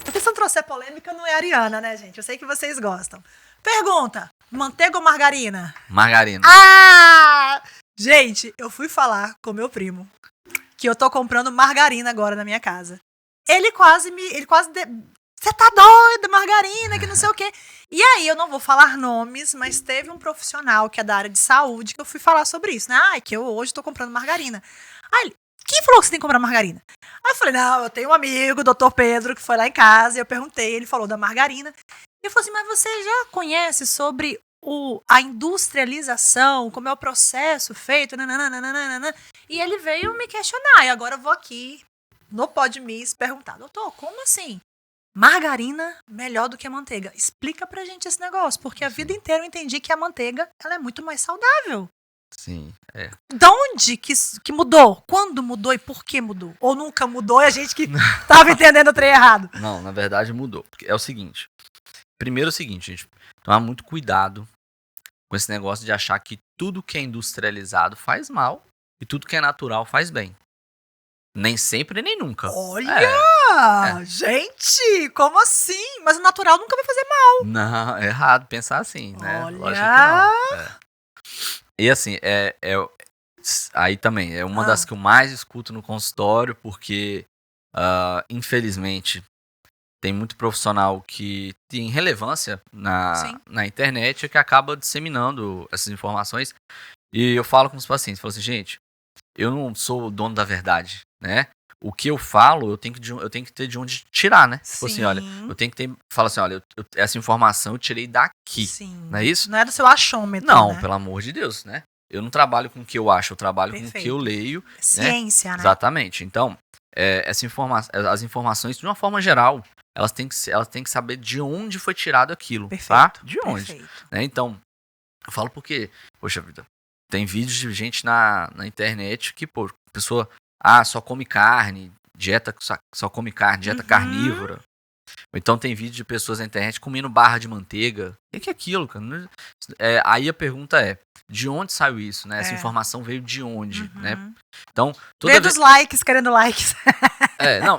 Porque se não trouxer polêmica, não é Ariana, né, gente? Eu sei que vocês gostam. Pergunta, manteiga ou margarina? Margarina. Gente, eu fui falar com meu primo que eu tô comprando margarina agora na minha casa. Ele quase você tá doida, margarina, que não sei o quê. E aí, eu não vou falar nomes, mas teve um profissional que é da área de saúde que eu fui falar sobre isso, né? Que eu hoje tô comprando margarina. Aí ele, quem falou que você tem que comprar margarina? Aí eu falei, não, eu tenho um amigo, o doutor Pedro, que foi lá em casa, e eu perguntei, ele falou da margarina. E eu falei assim, mas você já conhece sobre a industrialização, como é o processo feito, nananana. E ele veio me questionar, e agora eu vou aqui no PodMiss perguntar, doutor, como assim? margarina melhor do que a manteiga. Explica pra gente esse negócio, porque a vida inteira eu entendi que a manteiga ela é muito mais saudável. Sim, é. De onde que mudou? Quando mudou e por que mudou? Ou nunca mudou e a gente que tava entendendo o trem errado? Não, na verdade mudou. Porque é o seguinte. Primeiro é o seguinte, gente. Tomar muito cuidado com esse negócio de achar que tudo que é industrializado faz mal e tudo que é natural faz bem. Nem sempre, nem nunca. Olha! Gente, como assim? Mas o natural nunca vai fazer mal. Não, é errado pensar assim, né? Olha! Lógico que não. E assim, aí também, é uma das que eu mais escuto no consultório, porque, infelizmente, tem muito profissional que tem relevância na internet e que acaba disseminando essas informações. E eu falo com os pacientes, falo assim, gente, eu não sou o dono da verdade, né? O que eu falo, eu tenho que ter de onde tirar, né? Tipo assim, olha, eu tenho que ter. Fala assim, olha, essa informação eu tirei daqui. Sim. Não é isso? Não é do seu achômetro. Não, né? pelo amor de Deus, né? Eu não trabalho com o que eu acho, eu trabalho com o que eu leio. Ciência, né? Exatamente. Então, as informações, de uma forma geral, elas têm que saber de onde foi tirado aquilo. Perfeito. Tá? De onde. Perfeito. Né? Então, eu falo porque, poxa vida, tem vídeos de gente na internet que, pô, a pessoa só come carne, dieta só come carne, dieta carnívora. Ou então tem vídeo de pessoas na internet comendo barra de manteiga. O que é aquilo, cara? Aí a pergunta é, de onde saiu isso, né? Essa informação veio de onde, né? Então, veio dos likes, querendo likes.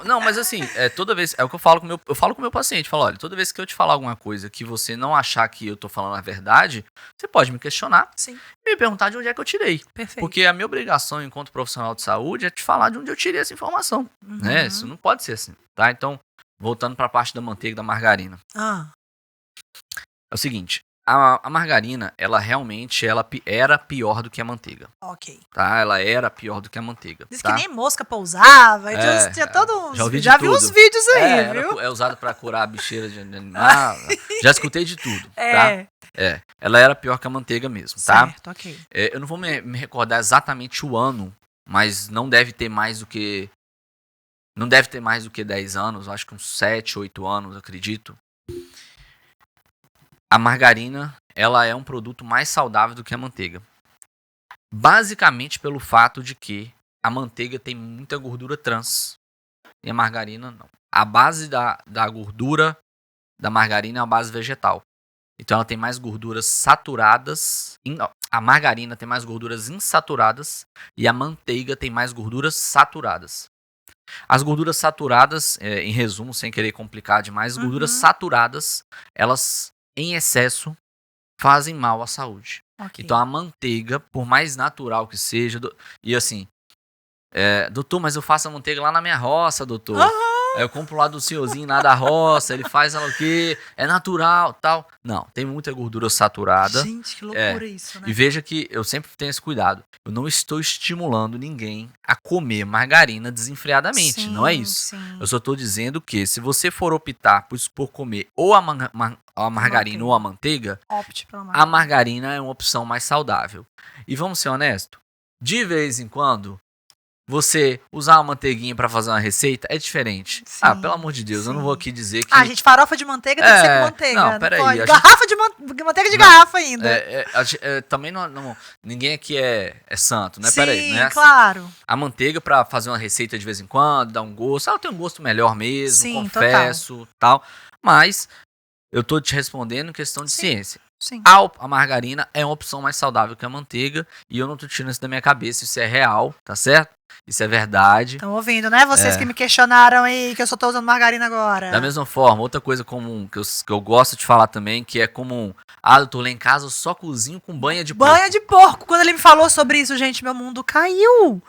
Não, mas assim, toda vez, é o que eu falo com o meu paciente, falo, olha, toda vez que eu te falar alguma coisa que você não achar que eu tô falando a verdade, você pode me questionar. Sim. E me perguntar de onde é que eu tirei. Perfeito. Porque a minha obrigação enquanto profissional de saúde é te falar de onde eu tirei essa informação, né? Isso não pode ser assim, tá? Então, voltando para a parte da manteiga e da margarina. É o seguinte, a margarina, ela realmente era pior do que a manteiga. Ok. Tá? Ela era pior do que a manteiga. Diz tá? que nem mosca pousava. Tinha todo uns... Já vi uns vídeos aí, viu? É usado para curar bicheira de animal. Já escutei de tudo, tá? Ela era pior que a manteiga mesmo, tá? Certo, ok. Eu não vou me recordar exatamente o ano, mas não deve ter mais do que 10 anos, acho que uns 7, 8 anos, acredito. A margarina, ela é um produto mais saudável do que a manteiga. Basicamente pelo fato de que a manteiga tem muita gordura trans e a margarina não. A base da gordura da margarina é uma base vegetal. Então ela tem mais gorduras saturadas. A margarina tem mais gorduras insaturadas e a manteiga tem mais gorduras saturadas. As gorduras saturadas, em resumo, sem querer complicar demais, as gorduras saturadas, elas em excesso fazem mal à saúde. Okay. Então a manteiga, por mais natural que seja, e assim, doutor, mas eu faço a manteiga lá na minha roça, doutor. Eu compro lá do senhorzinho lá da roça, ele faz ela o quê? É natural, tal. Não, tem muita gordura saturada. Gente, que loucura isso, né? E veja que eu sempre tenho esse cuidado. Eu não estou estimulando ninguém a comer margarina desenfreadamente, não é isso. Sim. Eu só estou dizendo que se você for optar por comer ou a margarina ou a manteiga, opte pela margarina. A margarina é uma opção mais saudável. E vamos ser honestos, de vez em quando, você usar uma manteiguinha pra fazer uma receita é diferente. Sim, pelo amor de Deus, eu não vou aqui dizer que... gente, farofa de manteiga tem que ser com manteiga. Não, peraí. Garrafa de manteiga de garrafa ainda. Também não... Ninguém aqui é santo, né? Sim, peraí, né? Claro. A manteiga pra fazer uma receita de vez em quando, dá um gosto. Ela tem um gosto melhor mesmo, sim, confesso, tal. Mas eu tô te respondendo em questão de ciência. Sim. A margarina é uma opção mais saudável que a manteiga. E eu não tô tirando isso da minha cabeça. Isso é real, tá certo? Isso é verdade. Estão ouvindo, né? Vocês que me questionaram aí, que eu só tô usando margarina agora. Da mesma forma, outra coisa comum que eu gosto de falar também, que é comum. Doutor, lá em casa eu só cozinho com banha de porco. Banha de porco. Quando ele me falou sobre isso, gente, meu mundo caiu.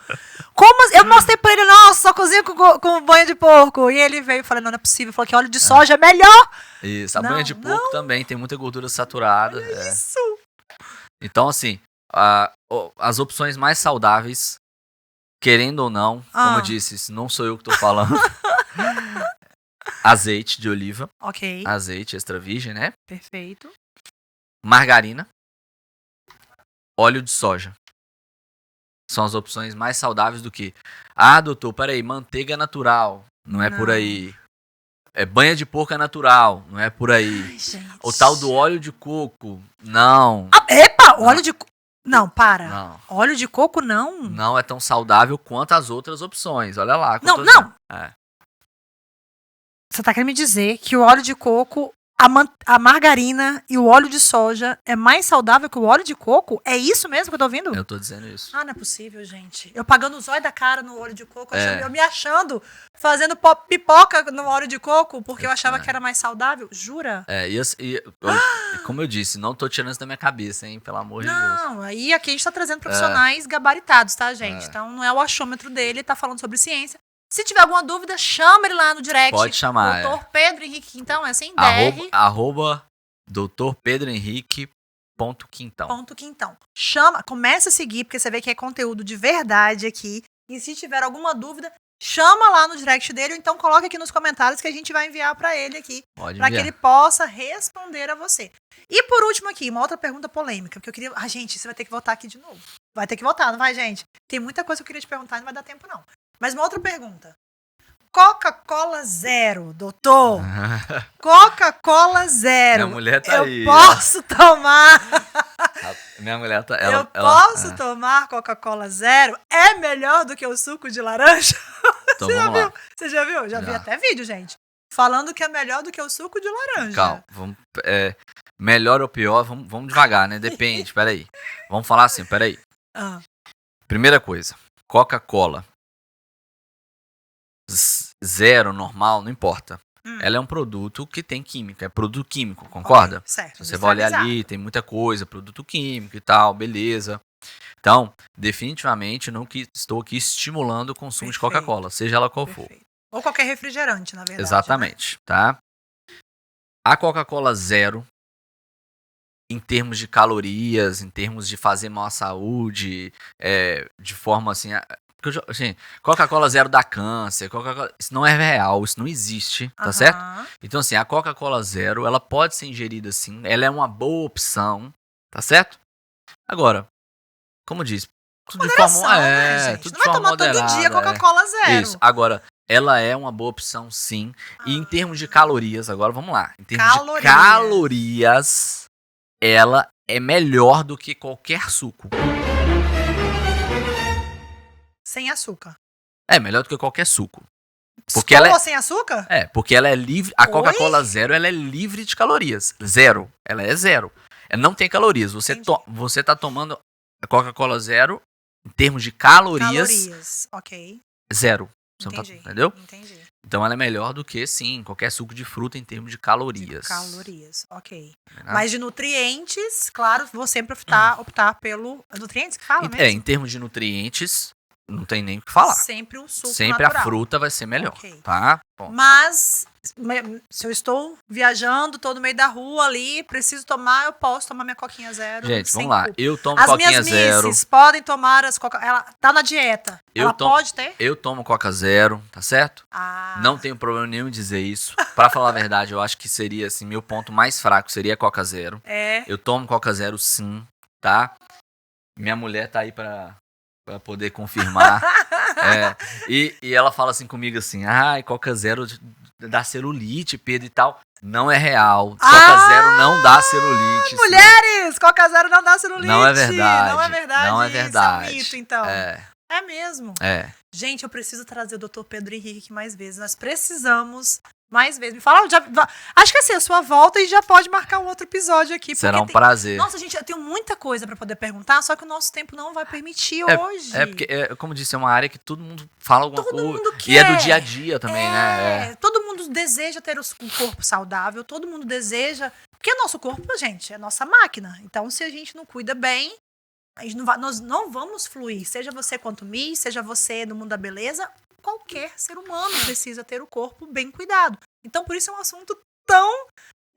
Como? Eu mostrei pra ele, nossa, só cozinho com banha de porco. E ele veio e falou, não é possível. Falou que óleo de soja é melhor. Isso, a banha de porco também tem muita gordura saturada. Olha isso. Então, assim, as opções mais saudáveis, querendo ou não, como eu disse, não sou eu que tô falando. Azeite de oliva. Ok. Azeite extra virgem, né? Perfeito. Margarina. Óleo de soja. São as opções mais saudáveis do que... doutor, peraí, manteiga natural. Não é por aí. banha de porco é natural, não é por aí. Ai, gente. O tal do óleo de coco, não. Epa, óleo de coco. Não, para. Não. Óleo de coco, não. Não é tão saudável quanto as outras opções. Olha lá. Não, tô não. dizendo. É. Você tá querendo me dizer que o óleo de coco, a margarina e o óleo de soja é mais saudável que o óleo de coco? É isso mesmo que eu tô ouvindo? Eu tô dizendo isso. Ah, não é possível, gente. Eu pagando o zóio da cara no óleo de coco, É. eu me achando, fazendo pipoca no óleo de coco, porque eu achava que era mais saudável. Jura? Como eu disse, não tô tirando isso da minha cabeça, hein? Pelo amor de Deus. Não, aí aqui a gente tá trazendo profissionais gabaritados, tá, gente? Então não é o achômetro dele, tá falando sobre ciência. Se tiver alguma dúvida, chama ele lá no direct. Pode chamar. Doutor Pedro Henrique, então, é assim, Arroba Dr. Pedro Henrique .quintão. .quintão. Chama, comece a seguir, porque você vê que é conteúdo de verdade aqui. E se tiver alguma dúvida, chama lá no direct dele, ou então coloca aqui nos comentários que a gente vai enviar pra ele aqui. Pode Pra enviar. que ele possa responder a você. E por último aqui, uma outra pergunta polêmica, porque eu queria... Ah, gente, você vai ter que voltar aqui de novo. Vai ter que voltar, não vai, gente? Tem muita coisa que eu queria te perguntar e não vai dar tempo, não. Mas uma outra pergunta. Coca-Cola zero, doutor. Coca-Cola zero. Minha mulher tá eu aí. Posso tomar... Minha mulher tá... eu posso tomar Coca-Cola zero? É melhor do que o suco de laranja? Então Você já vamos lá. viu? Você já viu? Já vi até vídeo, gente. Falando que é melhor do que o suco de laranja. Calma. Melhor ou pior, vamos devagar, né? Depende, peraí. Vamos falar assim, peraí. Primeira coisa. Coca-Cola. Zero, normal, não importa. Ela é um produto que tem química, é produto químico, concorda? Okay, certo. Você vai olhar ali, tem muita coisa, produto químico e tal, beleza. Então, definitivamente não estou aqui estimulando o consumo de Coca-Cola, seja ela qual for. Ou qualquer refrigerante, na verdade. Exatamente, né? Tá? A Coca-Cola zero, em termos de calorias, em termos de fazer mal à saúde, de forma assim... Assim, Coca-Cola zero dá câncer, isso não é real, isso não existe, tá certo? Então assim, a Coca-Cola zero, ela pode ser ingerida assim, ela é uma boa opção, tá certo? Agora, como diz, tudo de forma, né, tudo não de vai forma tomar moderada, todo dia Coca-Cola zero. Isso, agora, ela é uma boa opção sim, e em termos de calorias, agora vamos lá, em termos de calorias, ela é melhor do que qualquer suco. Sem açúcar. É melhor do que qualquer suco. Porque ela sem açúcar? Porque ela é livre. A Coca-Cola zero, ela é livre de calorias. Zero. Ela é zero. Ela não tem calorias. Você tá tomando a Coca-Cola zero, em termos de calorias. Ok. Zero. Entendi. Entendeu? Entendi. Então ela é melhor do que, sim, qualquer suco de fruta em termos de calorias. Ok. Mas de nutrientes, claro, vou sempre optar pelo... Nutrientes que fala mesmo? Em termos de nutrientes, não tem nem o que falar. Sempre o suco Sempre natural. a fruta vai ser melhor, Okay. tá? Bom. Mas, se eu estou viajando, tô no meio da rua ali, preciso tomar, eu posso tomar minha coquinha zero. Gente, vamos lá. Eu tomo as coquinha minhas zero. misses podem tomar as coca... Ela tá na dieta. Pode ter? Eu tomo Coca zero, tá certo? Não tenho problema nenhum em dizer isso. Pra falar a verdade, eu acho que seria, assim, meu ponto mais fraco seria Coca zero. Eu tomo Coca zero sim, tá? Minha mulher tá aí pra poder confirmar. E ela fala assim comigo assim, Coca zero dá celulite, Pedro e tal. Não é real. Coca zero não dá celulite. Mulheres! Coca zero não dá celulite. Não é verdade. Não é verdade. Não é verdade. Isso é um mito, então. É mesmo? Gente, eu preciso trazer o Dr. Pedro Henrique mais vezes. Nós precisamos mais vezes. Me fala, acho que assim, a sua volta e já pode marcar um outro episódio aqui. Será um prazer. Nossa, gente, eu tenho muita coisa pra poder perguntar, só que o nosso tempo não vai permitir hoje. Porque, como disse, é uma área que todo mundo fala alguma coisa. Mundo quer. E é do dia a dia também, né? Todo mundo deseja ter um corpo saudável, todo mundo deseja... Porque o nosso corpo, gente, é nossa máquina. Então, se a gente não cuida bem, nós não vamos fluir. Seja você quanto Miss, seja você no mundo da beleza... Qualquer ser humano precisa ter o corpo bem cuidado. Então, por isso é um assunto tão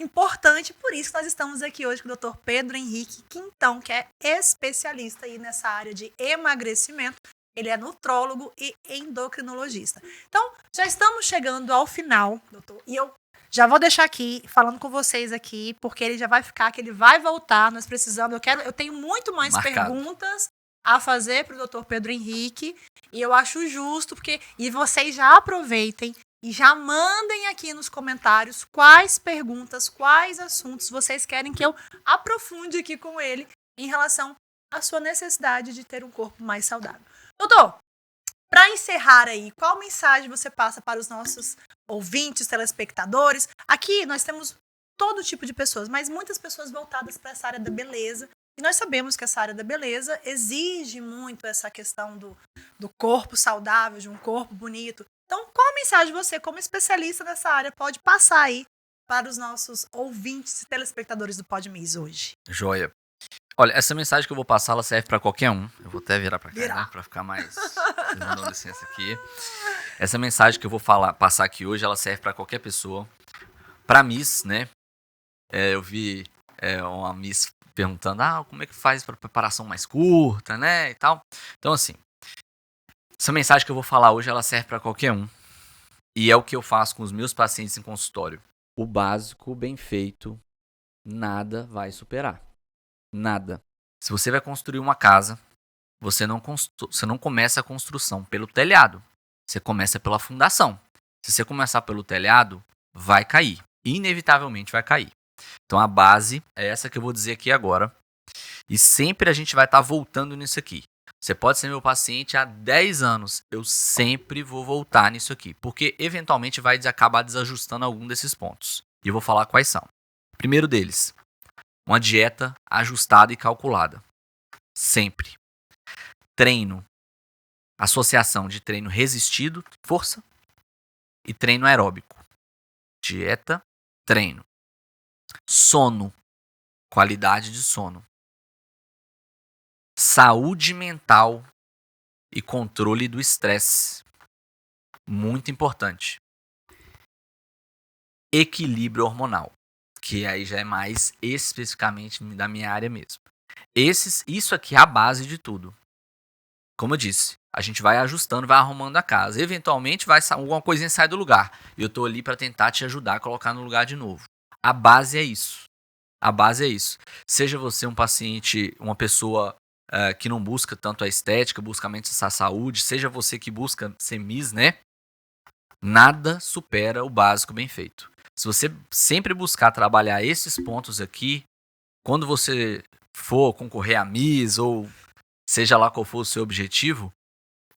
importante. Por isso que nós estamos aqui hoje com o Dr. Pedro Henrique Quintão, que é especialista aí nessa área de emagrecimento. Ele é nutrólogo e endocrinologista. Então, já estamos chegando ao final, doutor. E eu já vou deixar aqui, falando com vocês aqui, porque ele já vai ficar, que ele vai voltar. Nós precisamos, eu tenho muito mais perguntas a fazer para o Dr. Pedro Henrique, e eu acho justo, e vocês já aproveitem, E já mandem aqui nos comentários quais perguntas, quais assuntos vocês querem que eu aprofunde aqui com ele em relação à sua necessidade de ter um corpo mais saudável. Doutor, para encerrar aí, qual mensagem você passa para os nossos ouvintes, telespectadores? Aqui nós temos todo tipo de pessoas, mas muitas pessoas voltadas para essa área da beleza. E nós sabemos que essa área da beleza exige muito essa questão do corpo saudável, de um corpo bonito. Então, qual a mensagem você, como especialista nessa área, pode passar aí para os nossos ouvintes e telespectadores do PodMiss hoje? Joia. Olha, essa mensagem que eu vou passar, ela serve para qualquer um. Eu vou até virar para cá, né, para ficar mais... Vocês me dão licença aqui. Essa mensagem que eu vou passar aqui hoje, ela serve para qualquer pessoa. Para Miss, né? Eu vi uma Miss perguntando, como é que faz para preparação mais curta, né, e tal. Então, assim, essa mensagem que eu vou falar hoje, ela serve para qualquer um. E é o que eu faço com os meus pacientes em consultório. O básico, bem feito, nada vai superar. Nada. Se você vai construir uma casa, você não começa a construção pelo telhado. Você começa pela fundação. Se você começar pelo telhado, vai cair. Inevitavelmente vai cair. Então a base é essa que eu vou dizer aqui agora. E sempre a gente vai estar voltando nisso aqui. Você pode ser meu paciente há 10 anos. Eu sempre vou voltar nisso aqui. Porque eventualmente vai acabar desajustando algum desses pontos. E eu vou falar quais são. Primeiro deles, uma dieta ajustada e calculada. Sempre. Treino. Associação de treino resistido, força, e treino aeróbico. Dieta, treino. Sono. Qualidade de sono. Saúde mental e controle do estresse. Muito importante. Equilíbrio hormonal, que aí já é mais especificamente da minha área mesmo. Isso aqui é a base de tudo. Como eu disse, a gente vai ajustando, vai arrumando a casa. Eventualmente, alguma coisinha sai do lugar. E eu estou ali para tentar te ajudar a colocar no lugar de novo. A base é isso. A base é isso. Seja você um paciente, uma pessoa que não busca tanto a estética, busca mente essa saúde, seja você que busca ser Miss, né? Nada supera o básico bem feito. Se você sempre buscar trabalhar esses pontos aqui, quando você for concorrer a Miss ou seja lá qual for o seu objetivo,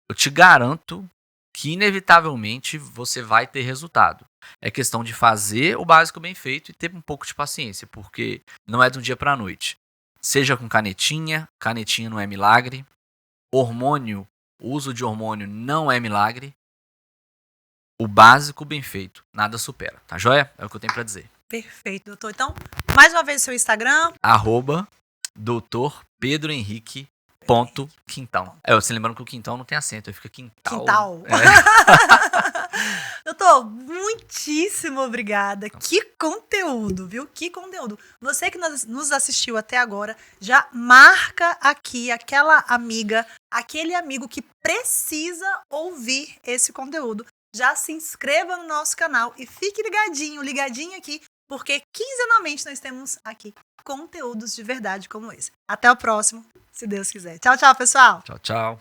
eu te garanto que inevitavelmente você vai ter resultado. É questão de fazer o básico bem feito e ter um pouco de paciência, porque não é de um dia para a noite. Seja com canetinha não é milagre. Hormônio, o uso de hormônio não é milagre. O básico bem feito, nada supera, tá joia? É o que eu tenho para dizer. Perfeito, doutor. Então, mais uma vez, seu Instagram. @Dr. Pedro Henrique Quintão. Você lembrando que o Quintão não tem acento, aí fica Quintal. Doutor, muitíssimo obrigada. Que conteúdo, viu? Que conteúdo. Você que nos assistiu até agora, já marca aqui aquela amiga, aquele amigo que precisa ouvir esse conteúdo. Já se inscreva no nosso canal e fique ligadinho aqui, porque quinzenalmente nós temos aqui conteúdos de verdade como esse. Até o próximo, se Deus quiser. Tchau, pessoal. Tchau.